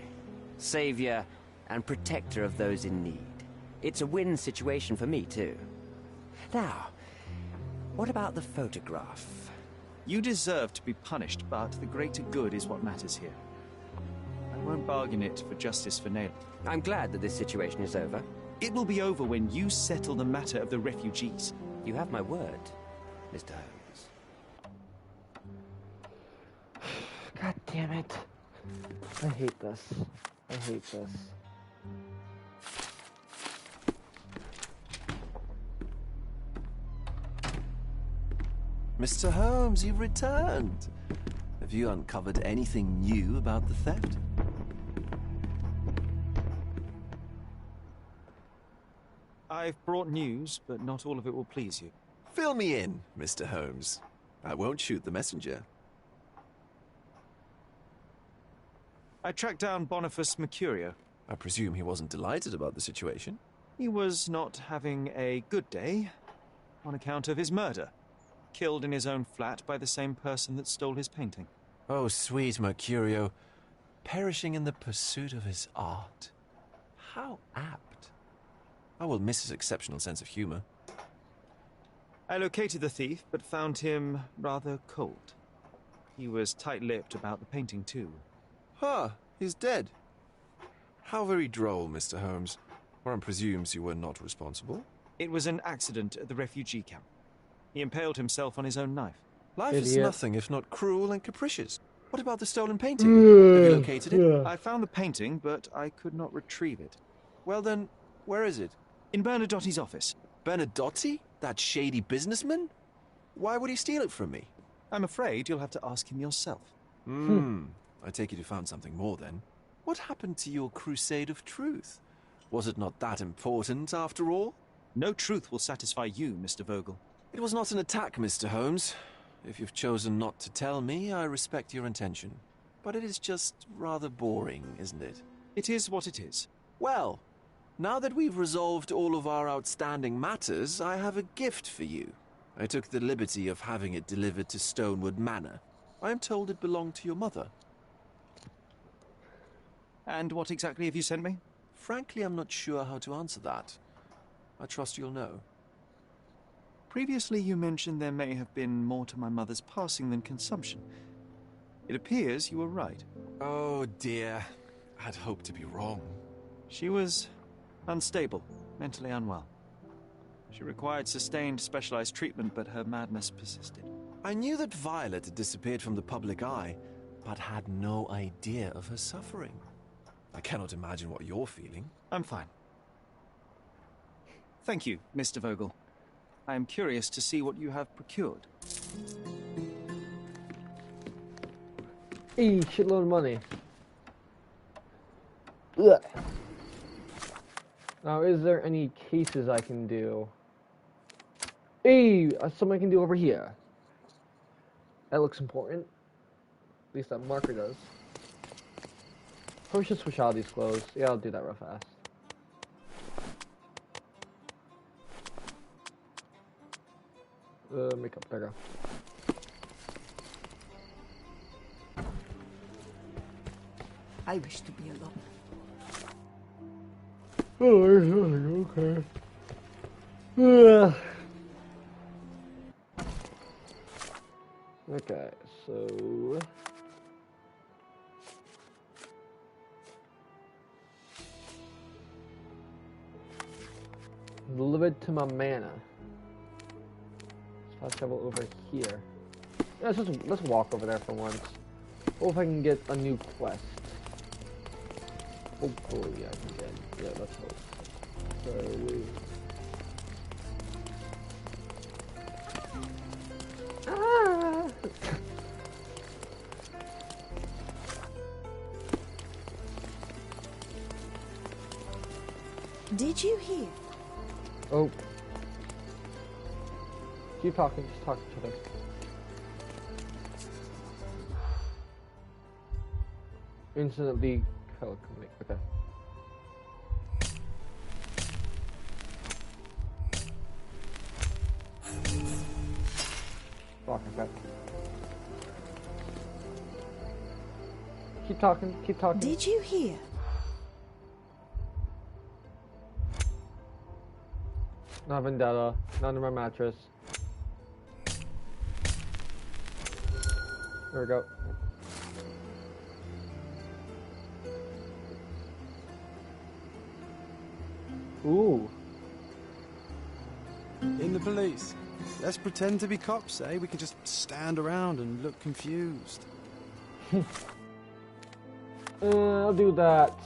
savior and protector of those in need. It's a win situation for me, too. Now, what about the photograph? You deserve to be punished, but the greater good is what matters here. I won't bargain it for justice for Nail. I'm glad that this situation is over. It will be over when you settle the matter of the refugees. You have my word, Mr. Holmes. God damn it. I hate this. I hate this. Mr. Holmes, you've returned. Have you uncovered anything new about the theft? I've brought news, but not all of it will please you. Fill me in, Mr. Holmes. I won't shoot the messenger. I tracked down Boniface Mercurio. I presume he wasn't delighted about the situation? He was not having a good day on account of his murder. Killed in his own flat by the same person that stole his painting. Oh, sweet Mercurio. Perishing in the pursuit of his art. How apt. I will miss his exceptional sense of humor. I located the thief, but found him rather cold. He was tight-lipped about the painting, too. Huh, he's dead. How very droll, Mr. Holmes. One presumes you were not responsible. It was an accident at the refugee camp. He impaled himself on his own knife. Life is Idiot. nothing if not cruel and capricious. What about the stolen painting? Have you located it? I found the painting, but I could not retrieve it. Well then, where is it? In Bernadotti's office. Bernadotti? That shady businessman? Why would he steal it from me? I'm afraid you'll have to ask him yourself. I take it you found something more then. What happened to your crusade of truth? Was it not that important after all? No truth will satisfy you, Mr. Vogel. It was not an attack, Mr. Holmes. If you've chosen not to tell me, I respect your intention. But it is just rather boring, isn't it? It is what it is. Well, now that we've resolved all of our outstanding matters, I have a gift for you. I took the liberty of having it delivered to Stonewood Manor. I am told it belonged to your mother. And what exactly have you sent me? Frankly, I'm not sure how to answer that. I trust you'll know. Previously, you mentioned there may have been more to my mother's passing than consumption. It appears you were right. Oh dear. I'd hoped to be wrong. She was unstable, mentally unwell. She required sustained specialized treatment, but her madness persisted. I knew that Violet had disappeared from the public eye, but had no idea of her suffering. I cannot imagine what you're feeling. I'm fine. Thank you, Mr. Vogel. I am curious to see what you have procured. Shitload of money. Ugh. Now, is there any cases I can do? Something I can do over here. That looks important. At least that marker does. Probably should switch out these clothes. Yeah, I'll do that real fast. Makeup, there we go. I wish to be alone. Oh, okay. Yeah. Okay, so delivered to my manor. So I'll travel over here. Yeah, let's walk over there for once. Hope if I can get a new quest. Hopefully I can get. Yeah, let's hope. So. Ah! Did you hear? Oh. Keep talking, just talk to each other. Instantly telecommunicate. Okay. Fuck, okay. Keep talking, keep talking. Did you hear? Not vendetta, not under my mattress. There we go. Ooh. In the police. Let's pretend to be cops, eh? We can just stand around and look confused. I'll do that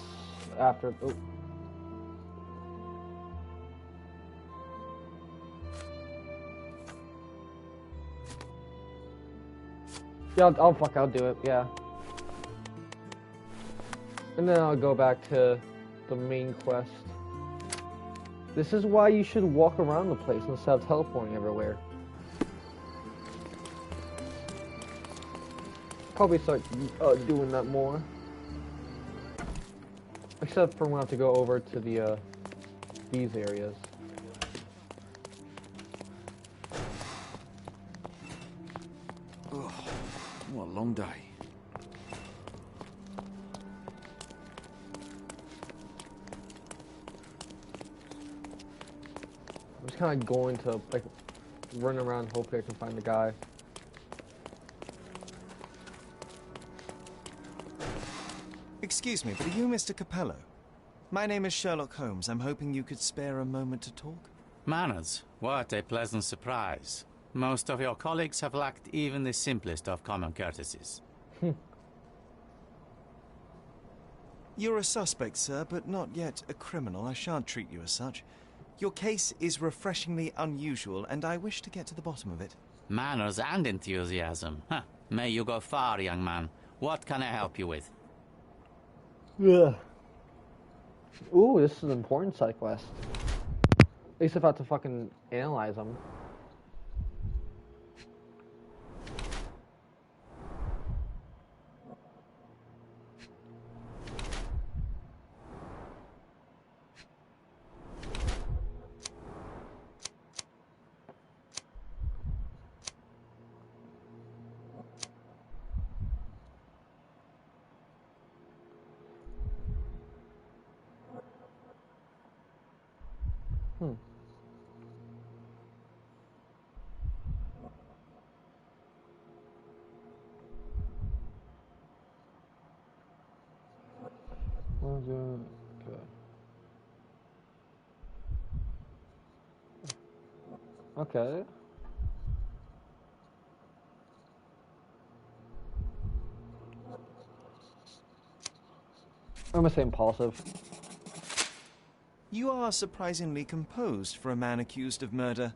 after. Oh. Yeah, I'll do it, yeah. And then I'll go back to the main quest. This is why you should walk around the place instead of teleporting everywhere. Probably start doing that more. Except for when I have to go over to the these areas. Oh, what a long day. I'm just kind of going to like run around, hopefully I can find the guy. Excuse me, but are you Mr. Capello? My name is Sherlock Holmes. I'm hoping you could spare a moment to talk. Manners, what a pleasant surprise. Most of your colleagues have lacked even the simplest of common courtesies. You're a suspect, sir, but not yet a criminal. I shan't treat you as such. Your case is refreshingly unusual, and I wish to get to the bottom of it. Manners and enthusiasm. Huh. May you go far, young man. What can I help you with? Yeah. Ooh, this is an important side quest. At least if I have to fucking analyze them. Okay. I'm gonna say impulsive. You are surprisingly composed for a man accused of murder.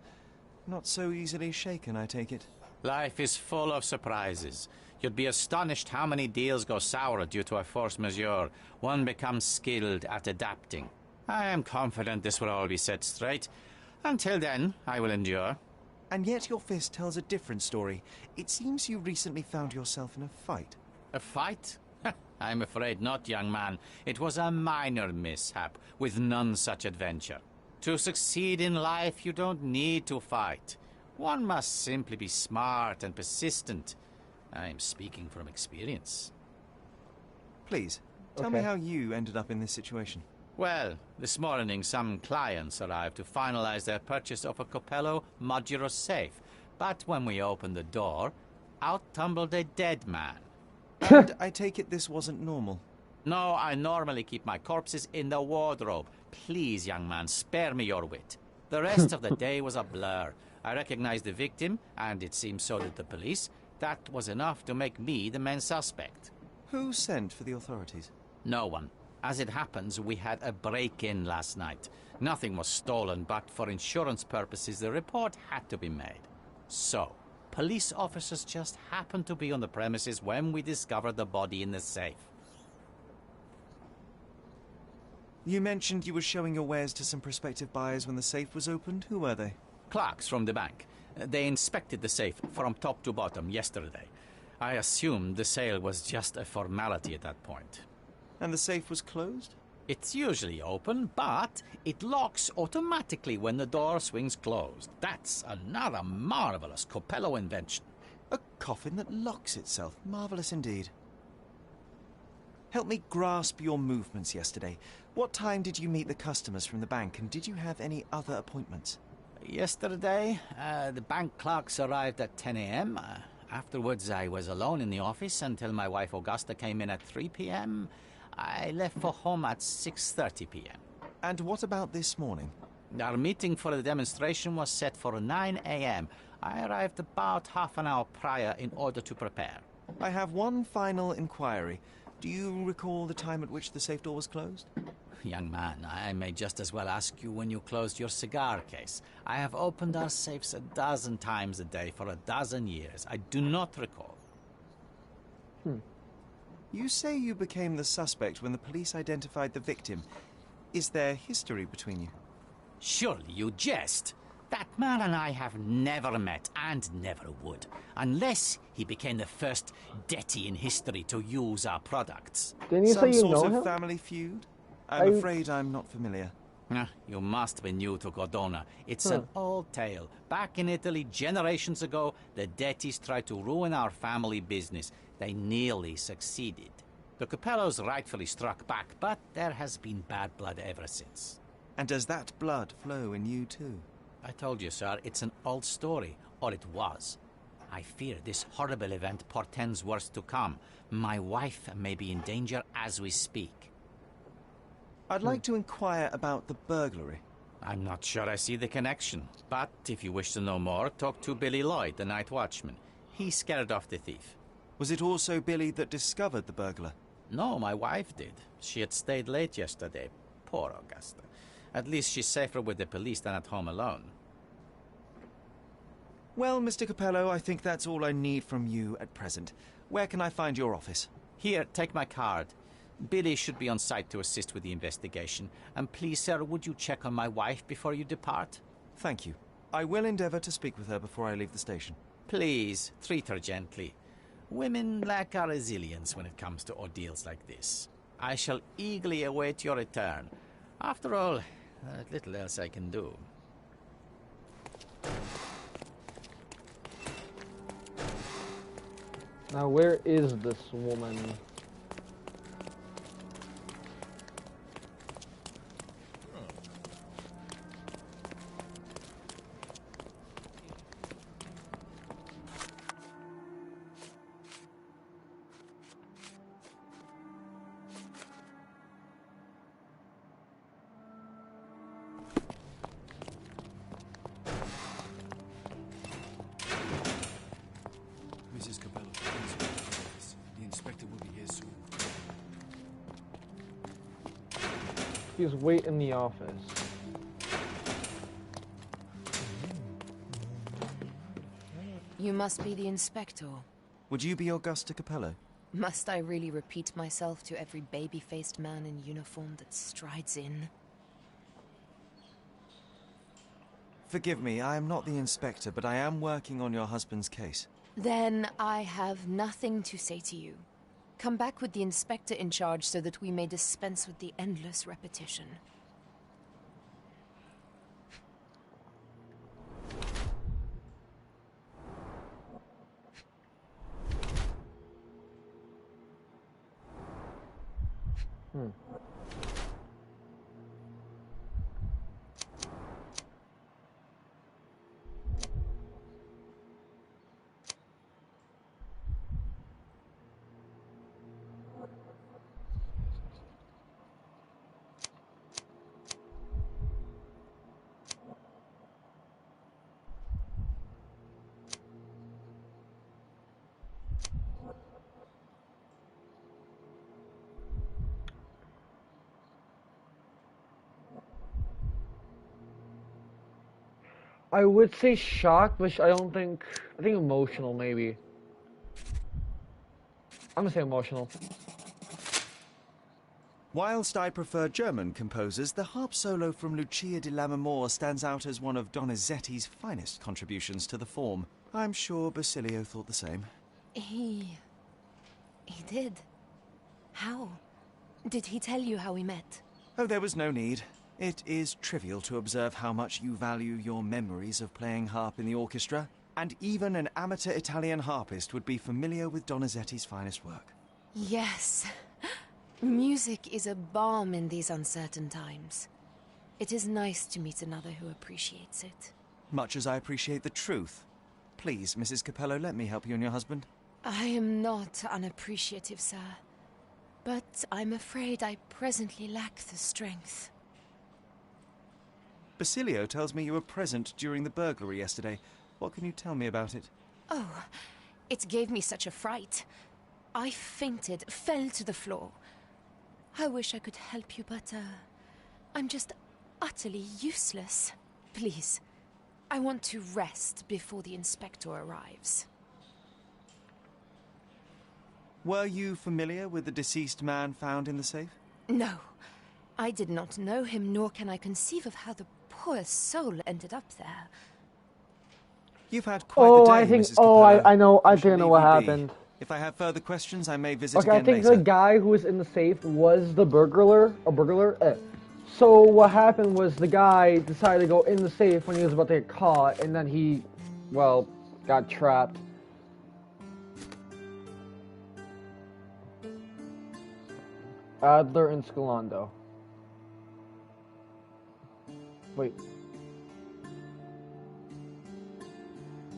Not so easily shaken, I take it. Life is full of surprises. You'd be astonished how many deals go sour due to a force majeure. One becomes skilled at adapting. I am confident this will all be set straight. Until then, I will endure. And yet your fist tells a different story. It seems you recently found yourself in a fight. A fight? I'm afraid not, young man. It was a minor mishap, with none such adventure. To succeed in life, you don't need to fight. One must simply be smart and persistent. I'm speaking from experience. Please, tell me how you ended up in this situation. Well, this morning some clients arrived to finalize their purchase of a Capello modular safe. But when we opened the door, out tumbled a dead man. And I take it this wasn't normal. No, I normally keep my corpses in the wardrobe. Please, young man, spare me your wit. The rest of the day was a blur. I recognized the victim, and it seems so did the police. That was enough to make me the main suspect. Who sent for the authorities? No one. As it happens, we had a break-in last night. Nothing was stolen, but for insurance purposes, the report had to be made. So, police officers just happened to be on the premises when we discovered the body in the safe. You mentioned you were showing your wares to some prospective buyers when the safe was opened. Who were they? Clerks from the bank. They inspected the safe from top to bottom yesterday. I assumed the sale was just a formality at that point. And the safe was closed? It's usually open, but it locks automatically when the door swings closed. That's another marvelous Capello invention. A coffin that locks itself. Marvelous indeed. Help me grasp your movements yesterday. What time did you meet the customers from the bank, and did you have any other appointments? Yesterday, the bank clerks arrived at 10 a.m. Afterwards, I was alone in the office until my wife Augusta came in at 3 p.m. I left for home at 6:30 p.m. And what about this morning? Our meeting for the demonstration was set for 9 a.m. I arrived about half an hour prior in order to prepare. I have one final inquiry. Do you recall the time at which the safe door was closed? Young man, I may just as well ask you when you closed your cigar case. I have opened our safes 12 times a day for 12 years. I do not recall. You say you became the suspect when the police identified the victim. Is there history between you? Surely you jest. That man and I have never met and never would, unless he became the first deity in history to use our products. Didn't you Some say you sort know of him? family feud? I'm afraid I'm not familiar. You must be new to Cordona. It's an old tale. Back in Italy, generations ago, the deities tried to ruin our family business. They nearly succeeded. The Capellos rightfully struck back, but there has been bad blood ever since. And does that blood flow in you too? I told you, sir, it's an old story, or it was. I fear this horrible event portends worse to come. My wife may be in danger as we speak. I'd like to inquire about the burglary. I'm not sure I see the connection, but if you wish to know more, talk to Billy Lloyd, the night watchman. He scared off the thief. Was it also Billy that discovered the burglar? No, my wife did. She had stayed late yesterday. Poor Augusta. At least she's safer with the police than at home alone. Well, Mr. Capello, I think that's all I need from you at present. Where can I find your office? Here, take my card. Billy should be on site to assist with the investigation. And please, sir, would you check on my wife before you depart? Thank you. I will endeavour to speak with her before I leave the station. Please, treat her gently. Women lack our resilience when it comes to ordeals like this. I shall eagerly await your return. After all, there's little else I can do. Now, where is this woman? Mrs. Capello, please, the inspector will be here soon. Please wait in the office. You must be the inspector. Would you be Augusta Capello? Must I really repeat myself to every baby-faced man in uniform that strides in? Forgive me, I am not the inspector, but I am working on your husband's case. Then I have nothing to say to you. Come back with the inspector in charge so that we may dispense with the endless repetition. I would say shocked, but I don't think... I think emotional, maybe. I'm gonna say emotional. Whilst I prefer German composers, the harp solo from Lucia di Lammermoor stands out as one of Donizetti's finest contributions to the form. I'm sure Basilio thought the same. He did. How? Did he tell you how we met? Oh, there was no need. It is trivial to observe how much you value your memories of playing harp in the orchestra, and even an amateur Italian harpist would be familiar with Donizetti's finest work. Yes. Music is a balm in these uncertain times. It is nice to meet another who appreciates it. Much as I appreciate the truth. Please, Mrs. Capello, let me help you and your husband. I am not unappreciative, sir. But I'm afraid I presently lack the strength. Basilio tells me you were present during the burglary yesterday. What can you tell me about it? Oh, it gave me such a fright. I fainted, fell to the floor. I wish I could help you, but, I'm just utterly useless. Please, I want to rest before the inspector arrives. Were you familiar with the deceased man found in the safe? No, I did not know him, nor can I conceive of how the poor soul ended up there. You've had quite the day, Mrs. Capello. I know. I You should think I know leave what me be. happened. If I have further questions, I may visit Okay, again I think later. the guy who was in the safe was the burglar. A burglar. So what happened was the guy decided to go in the safe when he was about to get caught, and then he, well, got trapped. Adler and Scalando. Wait.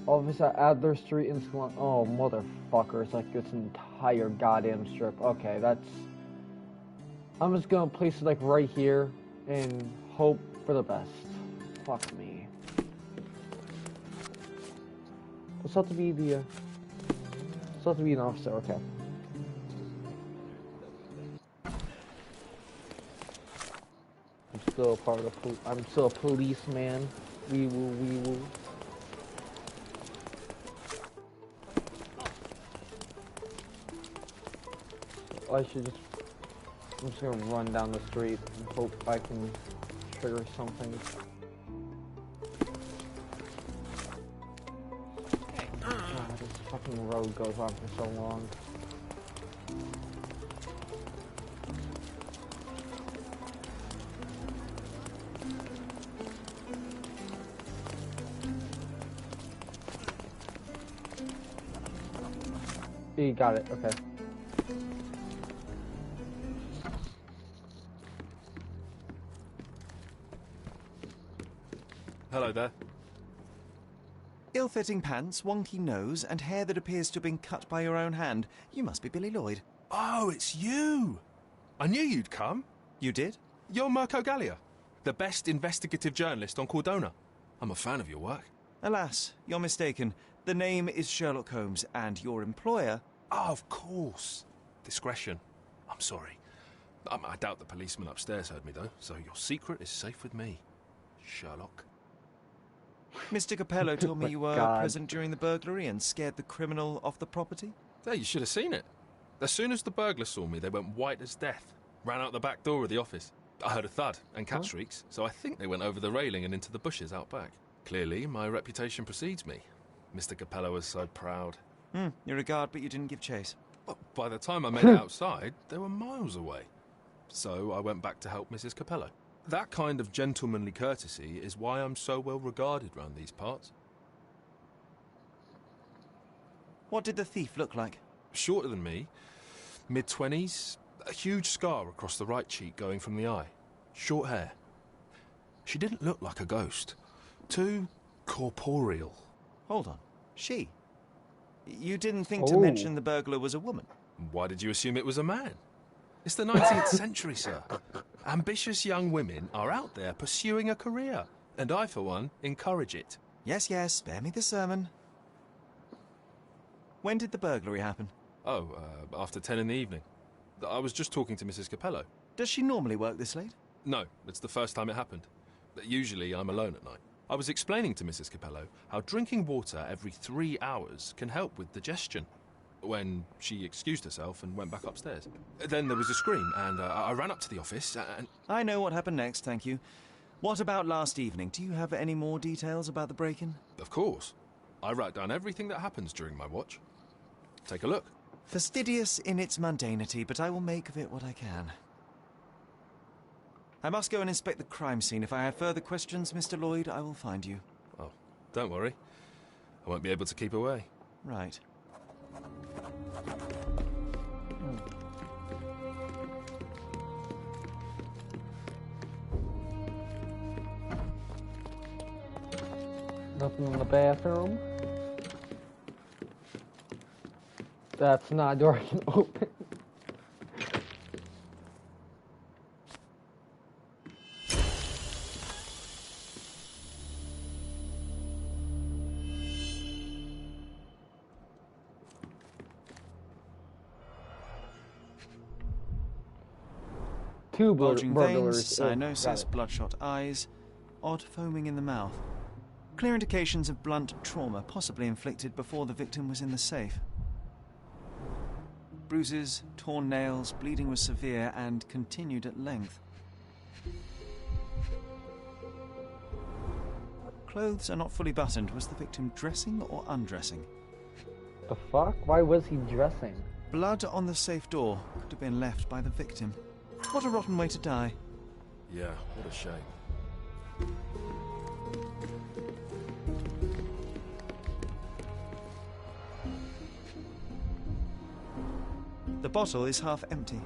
Office at Adler Street in Scalando. Oh, motherfucker. It's like this entire goddamn strip. Okay, that's... I'm just gonna place it like right here and hope for the best. Fuck me. It's have to be the... It's have to be an officer, okay. I'm still a part of the I'm still a policeman. We will. I should just... I'm just gonna run down the street and hope I can trigger something. God, this fucking road goes on for so long. You got it, okay. Hello there. Ill-fitting pants, wonky nose, and hair that appears to have been cut by your own hand. You must be Billy Lloyd. Oh, it's you! I knew you'd come. You did? You're Mirko Gallia, the best investigative journalist on Cordona. I'm a fan of your work. Alas, you're mistaken. The name is Sherlock Holmes, and your employer... Oh, of course. Discretion. I'm sorry. I doubt the policeman upstairs heard me, though, so your secret is safe with me, Sherlock. Mr. Capello told me you were present during the burglary and scared the criminal off the property. There, you should have seen it. As soon as the burglars saw me, they went white as death. Ran out the back door of the office. I heard a thud and cat shrieks, so I think they went over the railing and into the bushes out back. Clearly, my reputation precedes me. Mr. Capello was so proud. You're a guard, but you didn't give chase. But by the time I made it outside, they were miles away. So I went back to help Mrs. Capello. That kind of gentlemanly courtesy is why I'm so well regarded round these parts. What did the thief look like? Shorter than me, mid-20s, a huge scar across the right cheek going from the eye. Short hair. She didn't look like a ghost. Too corporeal. Hold on. She? You didn't think to mention the burglar was a woman? Why did you assume it was a man? It's the 19th century, sir. Ambitious young women are out there pursuing a career, and I, for one, encourage it. Yes, yes, spare me the sermon. When did the burglary happen? Oh, after 10 in the evening. I was just talking to Mrs. Capello. Does she normally work this late? No, it's the first time it happened. Usually I'm alone at night. I was explaining to Mrs. Capello how drinking water every 3 hours can help with digestion, when she excused herself and went back upstairs. Then there was a scream, and I ran up to the office, and... I know what happened next, thank you. What about last evening? Do you have any more details about the break-in? Of course. I write down everything that happens during my watch. Take a look. Fastidious in its mundanity, but I will make of it what I can. I must go and inspect the crime scene. If I have further questions, Mr. Lloyd, I will find you. Oh, don't worry. I won't be able to keep away. Right. Nothing in the bathroom. That's not a door I can open. Two bulging burglars. veins, cyanosis, bloodshot eyes, odd foaming in the mouth. Clear indications of blunt trauma, possibly inflicted before the victim was in the safe. Bruises, torn nails, bleeding was severe and continued at length. Clothes are not fully buttoned. Was the victim dressing or undressing? The fuck? Why was he dressing? Blood on the safe door could have been left by the victim. What a rotten way to die. Yeah, what a shame. The bottle is half empty.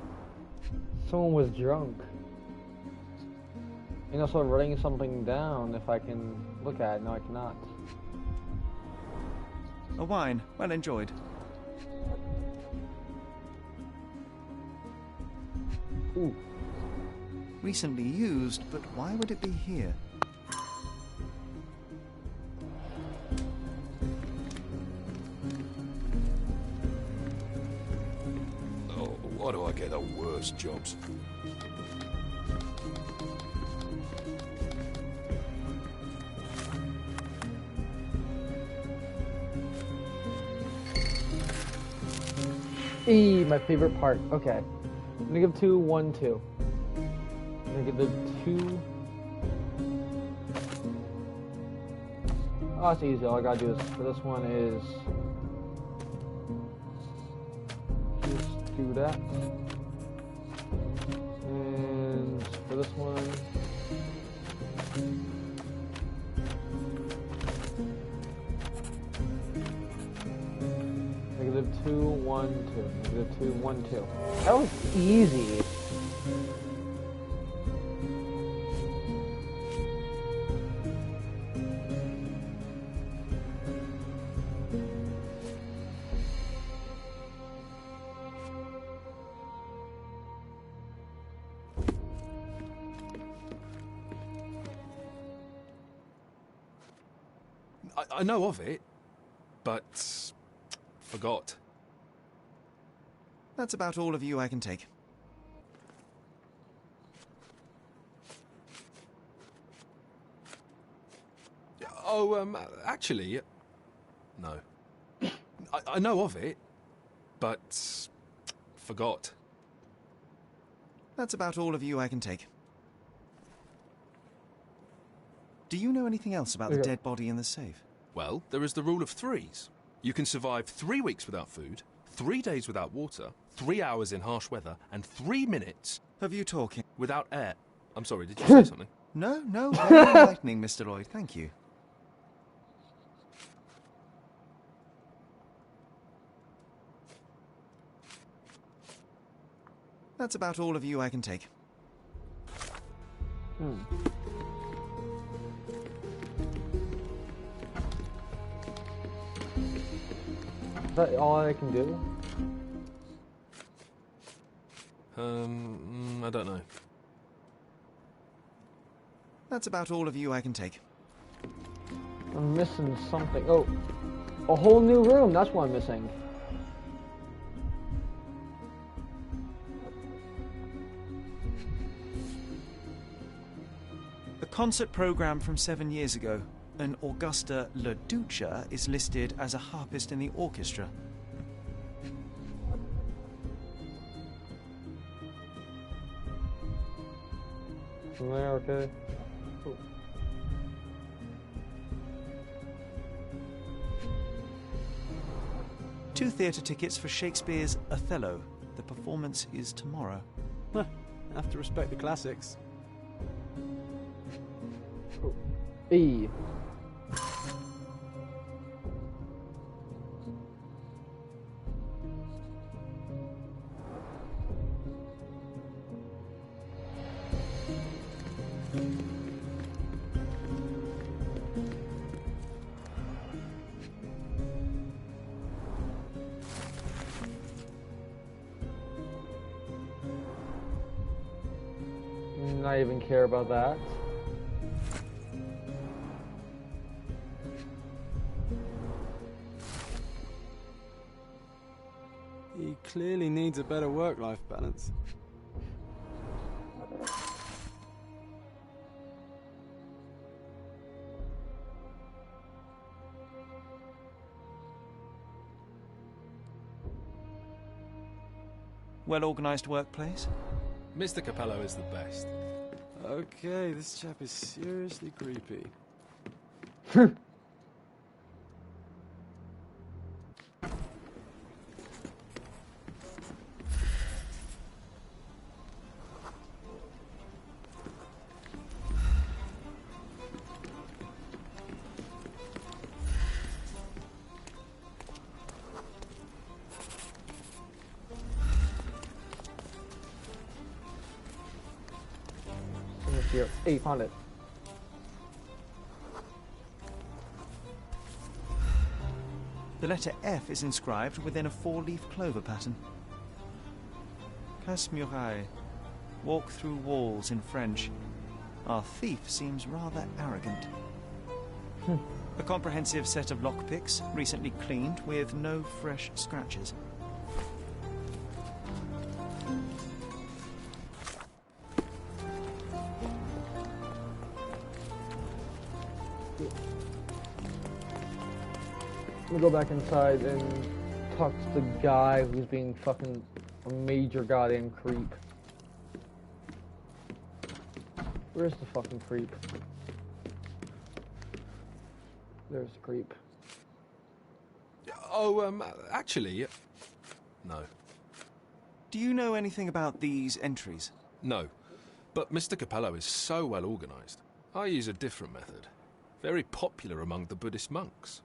Someone was drunk. And also writing something down if I can look at it. No, I cannot. A wine, well enjoyed. Ooh. Recently used, but why would it be here? Oh, why do I get the worst jobs? My favorite part. Okay. I'm gonna give 2, 1, 2. I'm gonna give the 2. Oh, it's easy. All I gotta do is, for this one is just do that. And for this one, negative 2, 1, 2. Negative 2, 1, 2. That was easy. I know of it, but forgot. That's about all of you I can take. Oh, actually, no. I know of it, but forgot. That's about all of you I can take. Do you know anything else about the dead body in the safe? Well, there is the rule of threes. You can survive 3 weeks without food, 3 days without water, 3 hours in harsh weather, and 3 minutes... Of you talking? Without air. I'm sorry, did you say something? No, very enlightening, Mr. Lloyd, thank you. That's about all of you I can take. Is that all I can do? I don't know. That's about all of you I can take. I'm missing something. Oh, a whole new room. That's what I'm missing. A concert program from 7 years ago. An Augusta La Duca is listed as a harpist in the orchestra. From there, okay. Cool. Two theatre tickets for Shakespeare's Othello. The performance is tomorrow. Have to respect the classics. Cool. E. Not even care about that. He clearly needs a better work-life balance. well-organized workplace? Mr. Capello is the best. Okay, this chap is seriously creepy. Here. Hey, found it. The letter F is inscribed within a 4-leaf clover pattern. Casse-muraille. Walk through walls in French. Our thief seems rather arrogant. A comprehensive set of lockpicks, recently cleaned, with no fresh scratches. I'm gonna go back inside and talk to the guy who's being fucking a major goddamn creep. Where's the fucking creep? There's the creep. Oh, actually, no. Do you know anything about these entries? No, but Mr. Capello is so well organised. I use a different method, very popular among the Buddhist monks.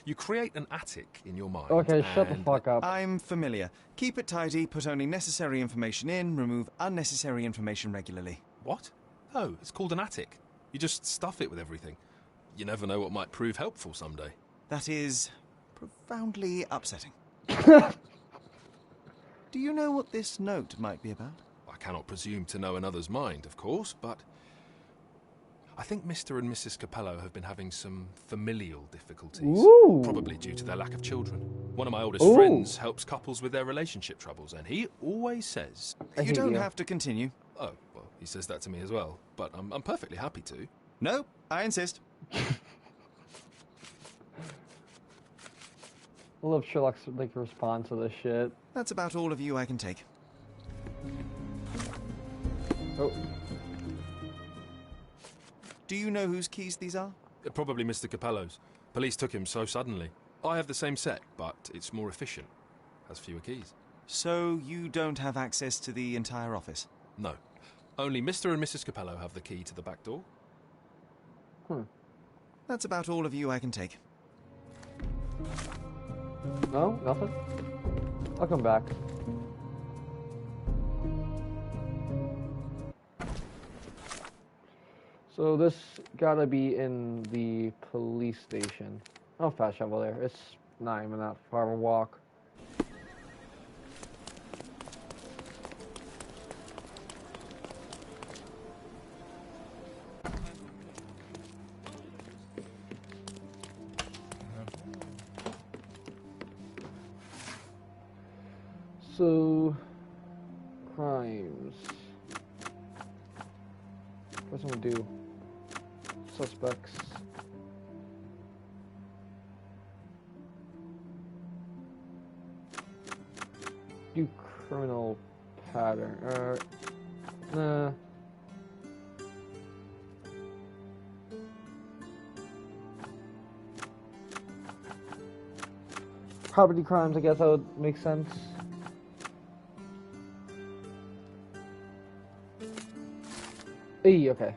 You create an attic in your mind. Okay, shut the fuck up. I'm familiar. Keep it tidy, put only necessary information in, remove unnecessary information regularly. What? No, it's called an attic. You just stuff it with everything. You never know what might prove helpful someday. That is profoundly upsetting. Do you know what this note might be about? I cannot presume to know another's mind, of course, but I think Mr. and Mrs. Capello have been having some familial difficulties. Ooh. Probably due to their lack of children. One of my oldest Ooh. friends helps couples with their relationship troubles, and he always says... You don't have to continue. Oh, well, he says that to me as well, but I'm perfectly happy to. No, I insist. I love Sherlock's response to this shit. That's about all of you I can take. Oh. Do you know whose keys these are? Probably Mr. Capello's. Police took him so suddenly. I have the same set, but it's more efficient. Has fewer keys. So you don't have access to the entire office? No. Only Mr. and Mrs. Capello have the key to the back door. That's about all of you I can take. No? Nothing? I'll come back. So this gotta be in the police station. I'll fast travel there. It's not even that far of a walk. So, crimes. First I'm gonna do suspects. Do criminal pattern. Nah. Property crimes, I guess that would make sense. Okay.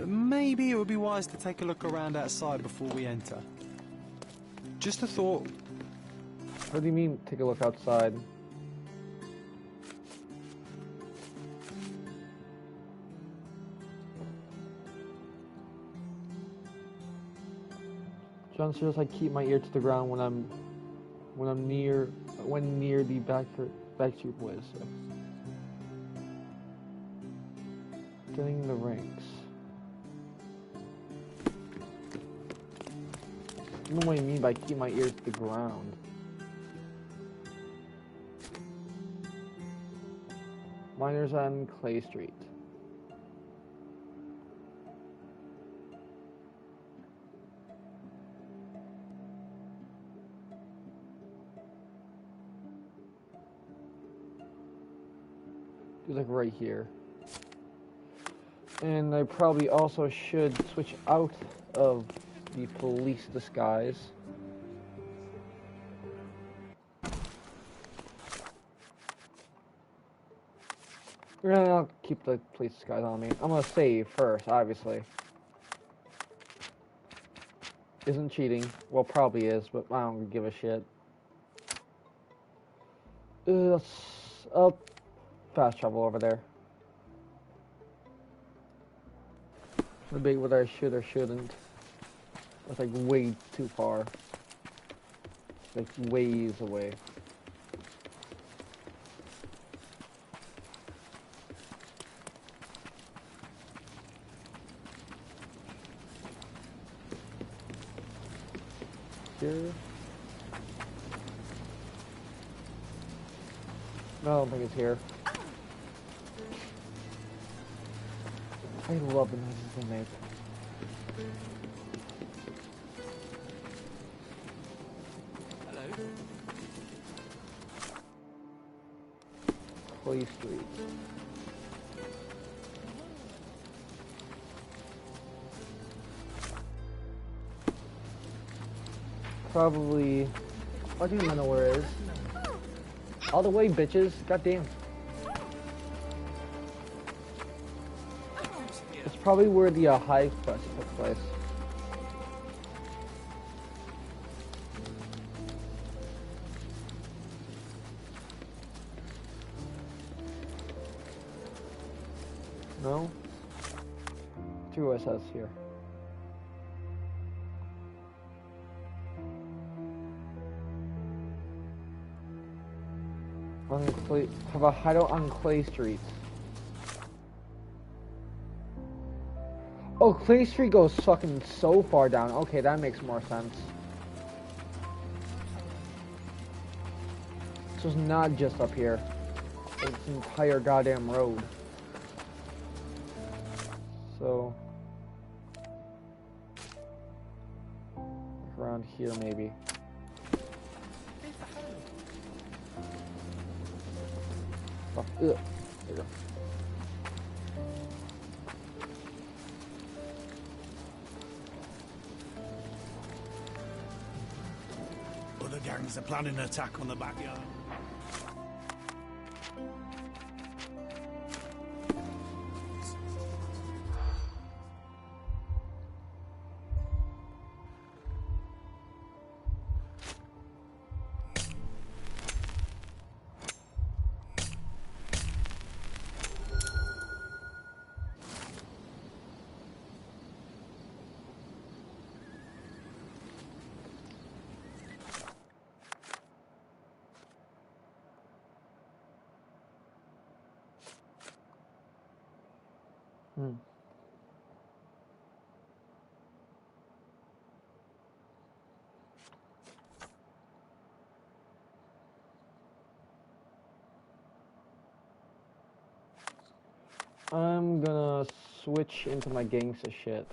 Maybe it would be wise to take a look around outside before we enter. Just a thought. What do you mean, take a look outside? John says I keep my ear to the ground when near the Backstreet Boys. So. Getting the ranks. I don't know what you mean by keep my ears to the ground. Miners on Clay Street. like right here. And I probably also should switch out of the police disguise. I'll keep the police disguise on me. I'm gonna save first, obviously. Isn't cheating. Well, probably is, but I don't give a shit. I'll fast travel over there. Debate whether I should or shouldn't. That's like way too far. Like ways away. Here. No, I don't think it's here. I love the noises they make. Hello. Clay Street. Probably. I do not know where it is. All the way, bitches. Goddamn. It's probably where the Hive quest took place. No? See what it says here. On Clay, have a hideout on Clay Street. Oh, Clay Street goes fucking so far down. Okay, that makes more sense. So it's not just up here. It's an entire goddamn road. So around here maybe. Oh, there you go. Other gangs are planning an attack on the backyard. I'm gonna switch into my gangsta shit.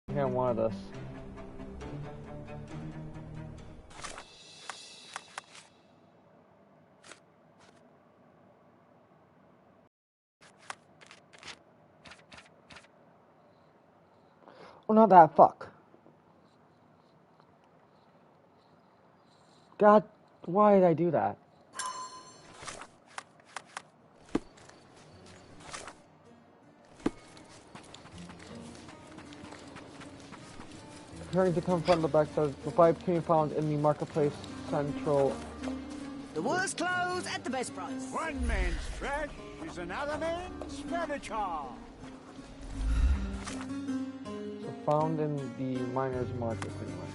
I can't want this. Oh, not that, fuck. God, why did I do that? Preparing to confront the backside, the vibe can be found in the marketplace central. The worst clothes at the best price. One man's trash is another man's furniture. So found in the miners market, pretty much.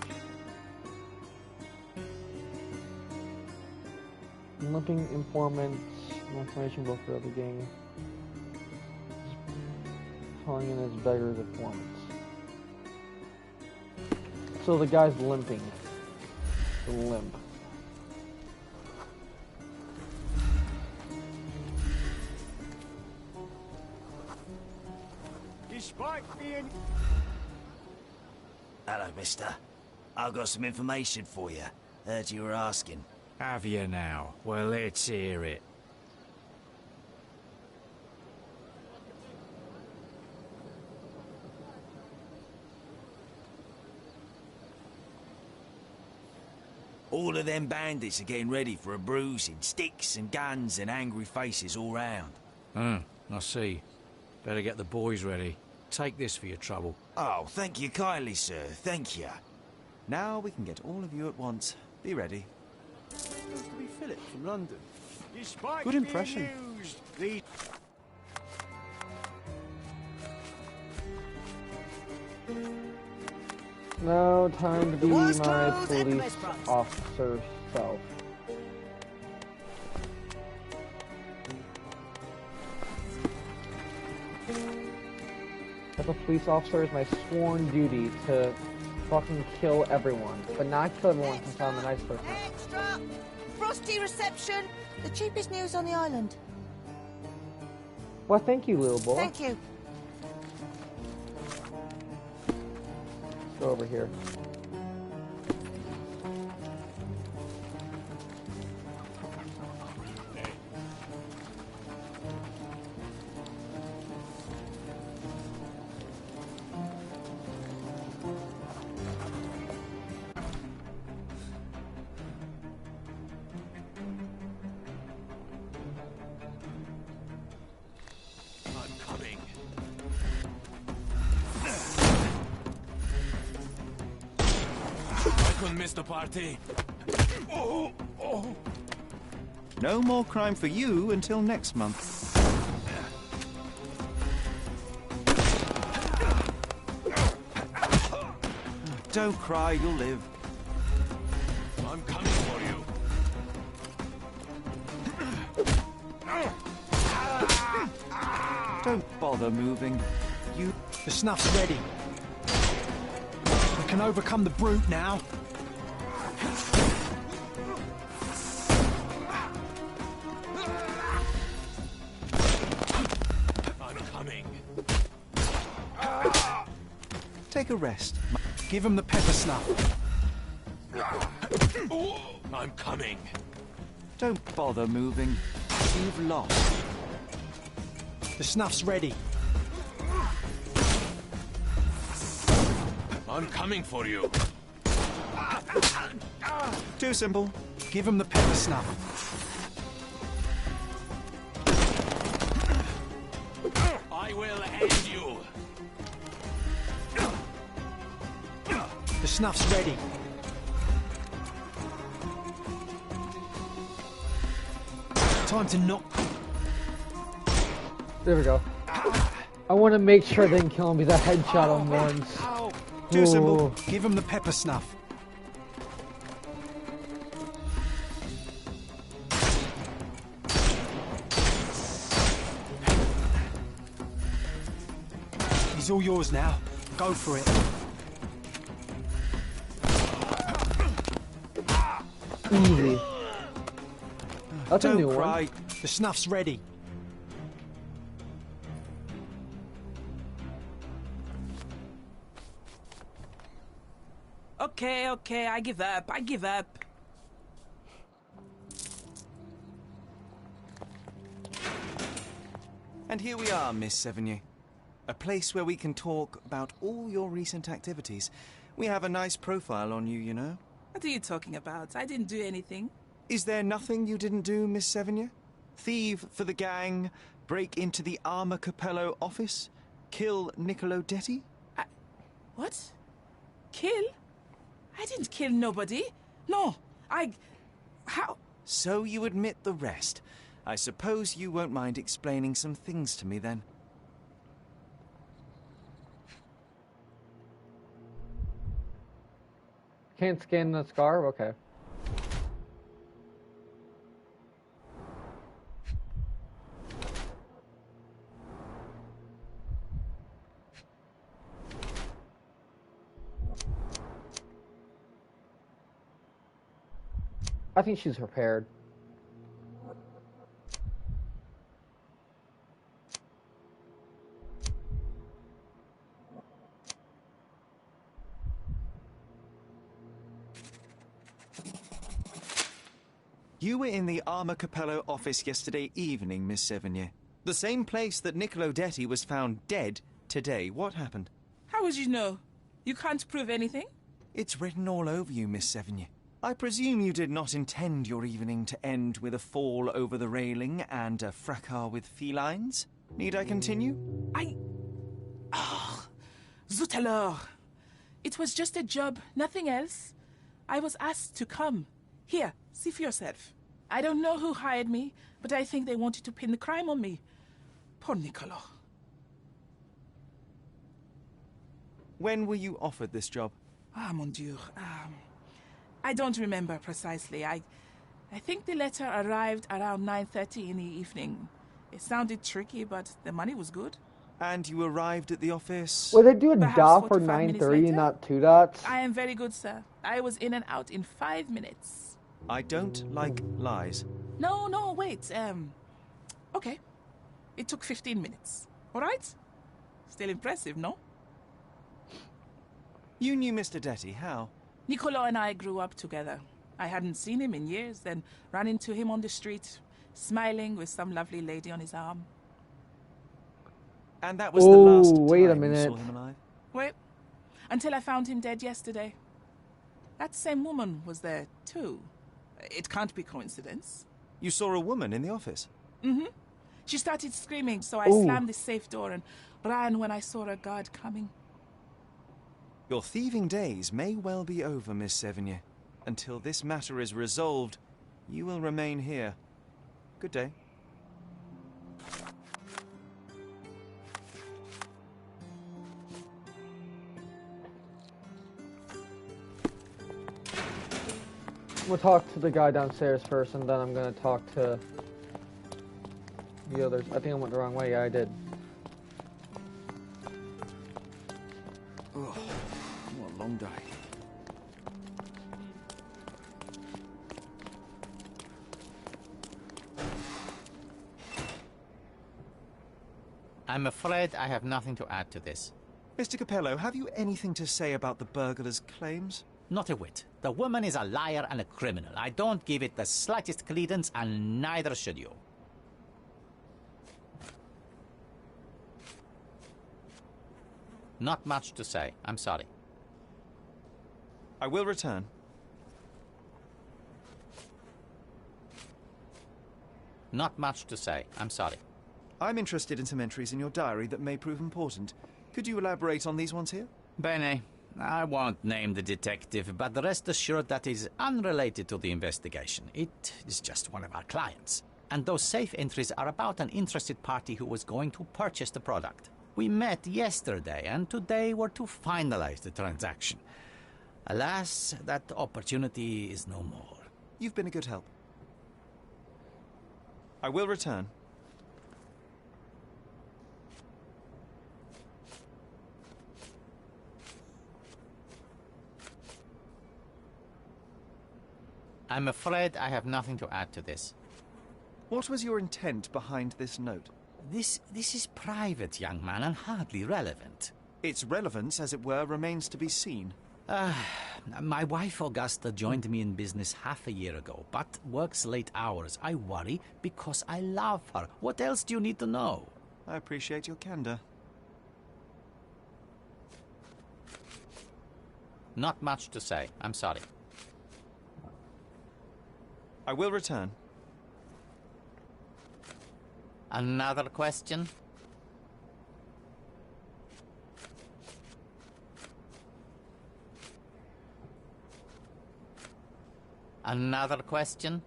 Looking informants, information book for the gang. Calling in as beggars informants. So the guy's limping. The limp. Despite being... Hello, mister. I've got some information for you. Heard you were asking. Have you now? Well, let's hear it. All of them bandits are getting ready for a bruising. Sticks and guns and angry faces all round. I see. Better get the boys ready. Take this for your trouble. Oh, thank you kindly, sir. Thank you. Now we can get all of you at once. Be ready. Supposed to be Philip from London. Despite Good impression. being used, the... Now time to be my police officer self. As a police officer, it's my sworn duty to fucking kill everyone. But not kill everyone since I'm a nice person. Extra! Frosty reception! The cheapest news on the island. Well, thank you, little boy. Thank you. Let's go over here. Miss the party. No more crime for you until next month. Don't cry, you'll live. I'm coming for you. Don't bother moving. The snuff's ready. We can overcome the brute now. I'm coming. Take a rest. Give him the pepper snuff. I'm coming. Don't bother moving. You've lost. The snuff's ready. I'm coming for you. Too simple. Give him the pepper snuff. I will end you. The snuff's ready. Time to knock. There we go. I want to make sure they didn't kill him because I headshot him once. Too simple. Give him the pepper snuff. He's all yours now. Go for it. Easy. That's a new cry. one. The snuff's ready. Okay, I give up. And here we are, Miss Sevigny. A place where we can talk about all your recent activities. We have a nice profile on you, you know. What are you talking about? I didn't do anything. Is there nothing you didn't do, Miss Sevigny? Thieve for the gang, break into the Armor Capello office, kill Niccolo Detti? What? Kill? I didn't kill nobody. No, how? So you admit the rest. I suppose you won't mind explaining some things to me then. Can't scan the scar? Okay. I think she's prepared. You were in the Armor Capello office yesterday evening, Miss Sevigny. The same place that Niccolo Detti was found dead today. What happened? How would you know? You can't prove anything? It's written all over you, Miss Sevigny. I presume you did not intend your evening to end with a fall over the railing and a fracas with felines? Need I continue? Oh, zut alors! It was just a job, nothing else. I was asked to come. Here, see for yourself. I don't know who hired me, but I think they wanted to pin the crime on me. Poor Niccolo. When were you offered this job? Ah, mon Dieu. I don't remember precisely. I think the letter arrived around 9:30 in the evening. It sounded tricky, but the money was good. And you arrived at the office? Well, they do a Perhaps dot for 45 minutes 9:30, later? not 2 dots. I am very good, sir. I was in and out in 5 minutes. I don't like lies. No, wait. Okay. It took 15 minutes. All right? Still impressive, no? You knew Mr. Detti, how? Niccolo and I grew up together. I hadn't seen him in years, then ran into him on the street, smiling with some lovely lady on his arm. And that was the last time wait a you minute. saw him alive? Wait, until I found him dead yesterday. That same woman was there, too. It can't be coincidence. You saw a woman in the office? Mm-hmm. She started screaming, so I slammed the safe door and ran when I saw a guard coming. Your thieving days may well be over, Miss Sevigny. Until this matter is resolved, you will remain here. Good day. We'll talk to the guy downstairs first, and then I'm gonna talk to the others. I think I went the wrong way. Yeah, I did. Oh, what a long day. I'm afraid I have nothing to add to this. Mr. Capello, have you anything to say about the burglar's claims? Not a whit. The woman is a liar and a criminal. I don't give it the slightest credence, and neither should you. Not much to say. I'm sorry. I will return. Not much to say. I'm sorry. I'm interested in some entries in your diary that may prove important. Could you elaborate on these ones here? Bene. I won't name the detective, but rest assured that is unrelated to the investigation. It is just one of our clients. And those safe entries are about an interested party who was going to purchase the product. We met yesterday, and today were to finalize the transaction. Alas, that opportunity is no more. You've been a good help. I will return. I'm afraid I have nothing to add to this. What was your intent behind this note? This is private, young man, and hardly relevant. Its relevance, as it were, remains to be seen. My wife Augusta joined me in business half a year ago, but works late hours. I worry because I love her. What else do you need to know? I appreciate your candor. Not much to say. I'm sorry. I will return. Another question? Another question?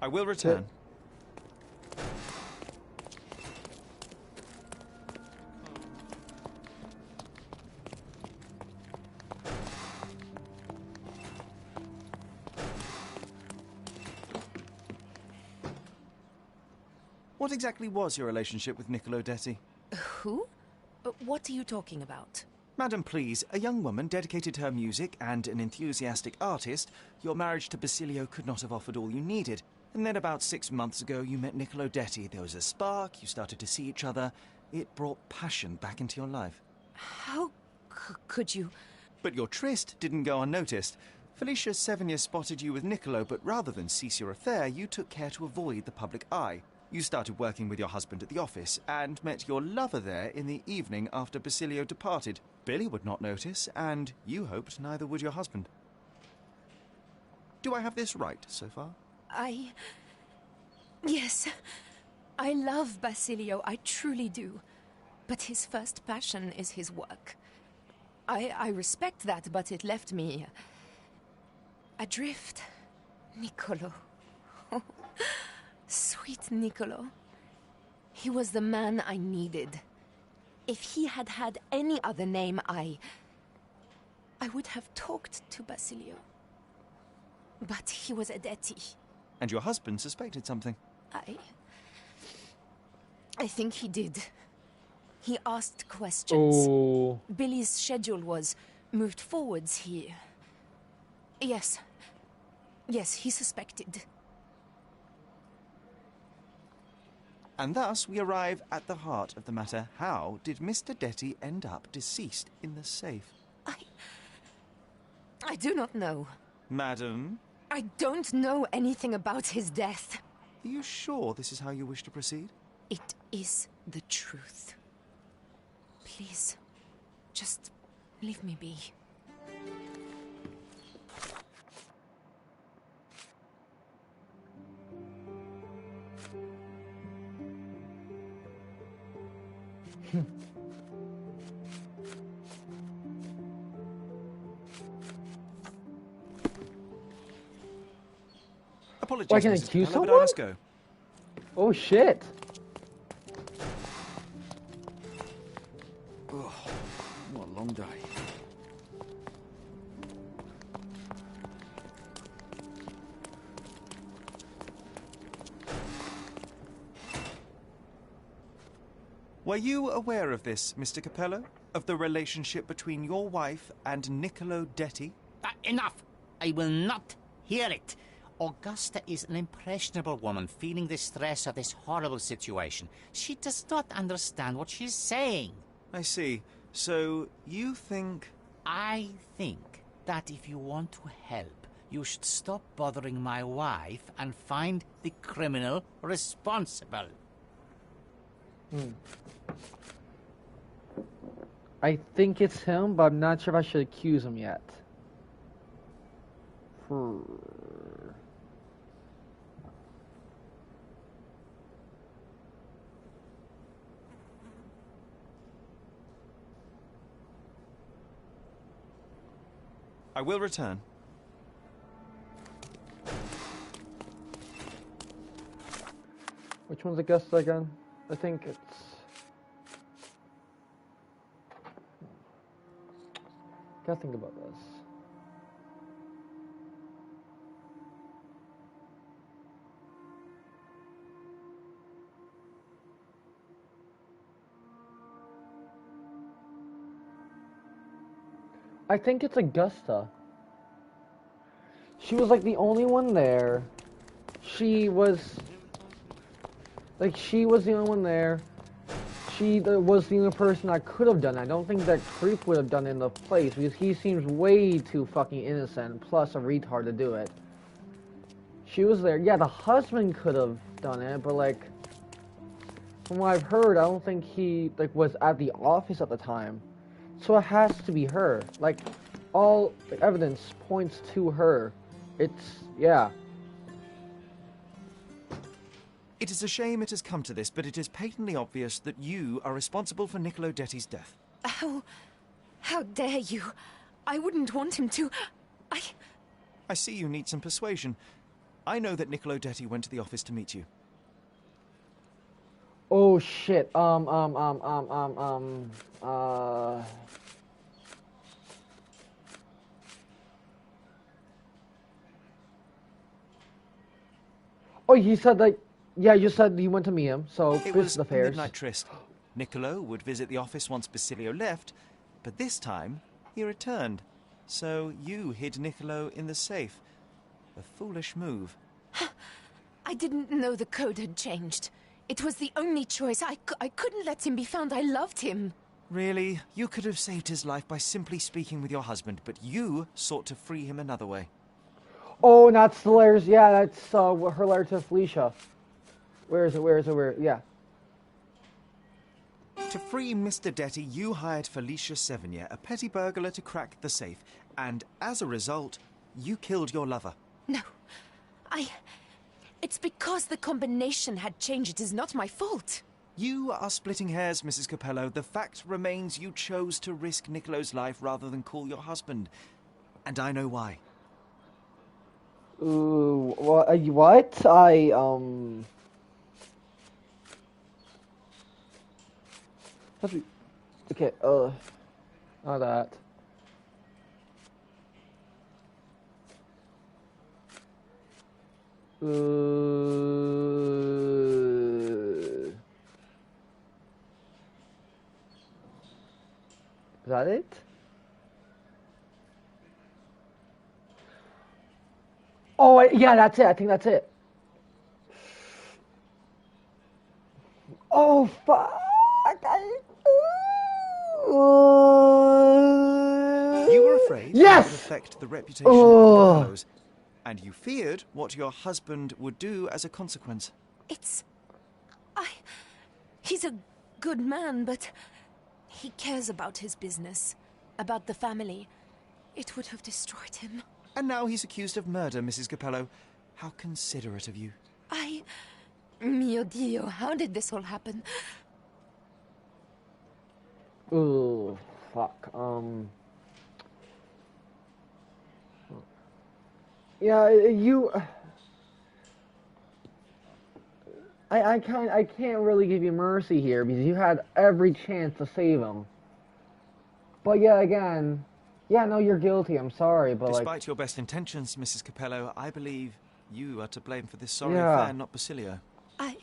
I will return. What exactly was your relationship with Niccolo Detti? Who? What are you talking about? Madam, please, a young woman dedicated to her music and an enthusiastic artist. Your marriage to Basilio could not have offered all you needed. And then about 6 months ago, you met Niccolo Detti. There was a spark, you started to see each other. It brought passion back into your life. How could you? But your tryst didn't go unnoticed. Felicia Sevigny spotted you with Niccolo, but rather than cease your affair, you took care to avoid the public eye. You started working with your husband at the office, and met your lover there in the evening after Basilio departed. Billy would not notice, and you hoped neither would your husband. Do I have this right so far? Yes. I love Basilio, I truly do. But his first passion is his work. I respect that, but it left me adrift. Niccolo. Oh, sweet Niccolo. He was the man I needed. If he had had any other name, I would have talked to Basilio. But he was a Detti. And your husband suspected something. I think he did. He asked questions. Oh. Billy's schedule was moved forwards. Yes, he suspected. And thus we arrive at the heart of the matter. How did Mr. Detti end up deceased in the safe? I do not know. Madam? I don't know anything about his death. Are you sure this is how you wish to proceed? It is the truth. Please, just leave me be. Apologies, Why, can I Mrs. accuse Capella, but someone? I must go. Oh shit. Oh, what a long day. Were you aware of this, Mr. Capello? Of the relationship between your wife and Niccolo Detti? Enough! I will not hear it. Augusta is an impressionable woman feeling the stress of this horrible situation. She does not understand what she's saying. I see. So, you think... I think that if you want to help, you should stop bothering my wife and find the criminal responsible. I think it's him, but I'm not sure if I should accuse him yet. I will return. Which one's Augusta again? I think it's... Gotta think about this. I think it's Augusta. She was like the only one there. She was the only one there. She was the only person that could have done it. I don't think that creep would have done it in the place because he seems way too fucking innocent, plus a retard to do it. She was there. Yeah, the husband could have done it, but like, from what I've heard, I don't think he was at the office at the time. So it has to be her. Like, all the evidence points to her. Yeah. It is a shame it has come to this, but it is patently obvious that you are responsible for Niccolo Detti's death. How dare you? I wouldn't want him to. I see you need some persuasion. I know that Niccolo Detti went to the office to meet you. Oh shit. Oh, you said that. Yeah, you said you went to meet him. So It business was a affairs. midnight tryst. Niccolo would visit the office once Basilio left, but this time he returned. So you hid Niccolo in the safe. A foolish move. I didn't know the code had changed. It was the only choice. I couldn't let him be found. I loved him. Really, you could have saved his life by simply speaking with your husband, but you sought to free him another way. Oh, and that's the letters. Yeah, that's her letter to Felicia. Where is it? Yeah. To free Mr. Detty, you hired Felicia Sevigny, a petty burglar, to crack the safe. And as a result, you killed your lover. No. It's because the combination had changed. It is not my fault. You are splitting hairs, Mrs. Capello. The fact remains you chose to risk Nicolo's life rather than call your husband. And I know why. Ooh, what? Okay, not that. Is that it? Oh, yeah, that's it. I think that's it. Oh, fuck. You were afraid yes! it would affect the reputation of the Capellos, and you feared what your husband would do as a consequence. He's a good man, but he cares about his business, about the family. It would have destroyed him. And now he's accused of murder, Mrs. Capello. How considerate of you. Mio Dio, how did this all happen? Ooh, fuck. Yeah, I can't really give you mercy here because you had every chance to save him. But yeah, again, yeah, no, you're guilty. I'm sorry, but despite your best intentions, Mrs. Capello, I believe you are to blame for this sorry Yeah. affair, not Basilio. I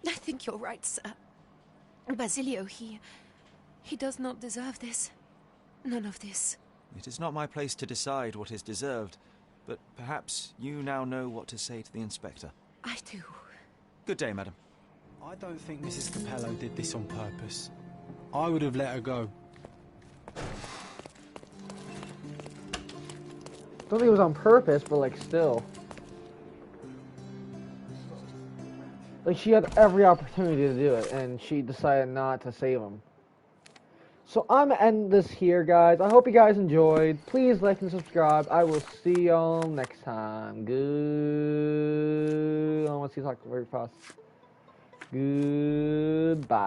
think you're right, sir. Basilio, he does not deserve this. None of this. It is not my place to decide what is deserved, but perhaps you now know what to say to the inspector. I do. Good day, madam. I don't think Mrs. Capello did this on purpose. I would have let her go. don't think it was on purpose, but still. She had every opportunity to do it, and she decided not to save him. So I'm gonna end this here, guys. I hope you guys enjoyed. Please like and subscribe. I will see y'all next time. Good. I want to see talk very fast. Goodbye.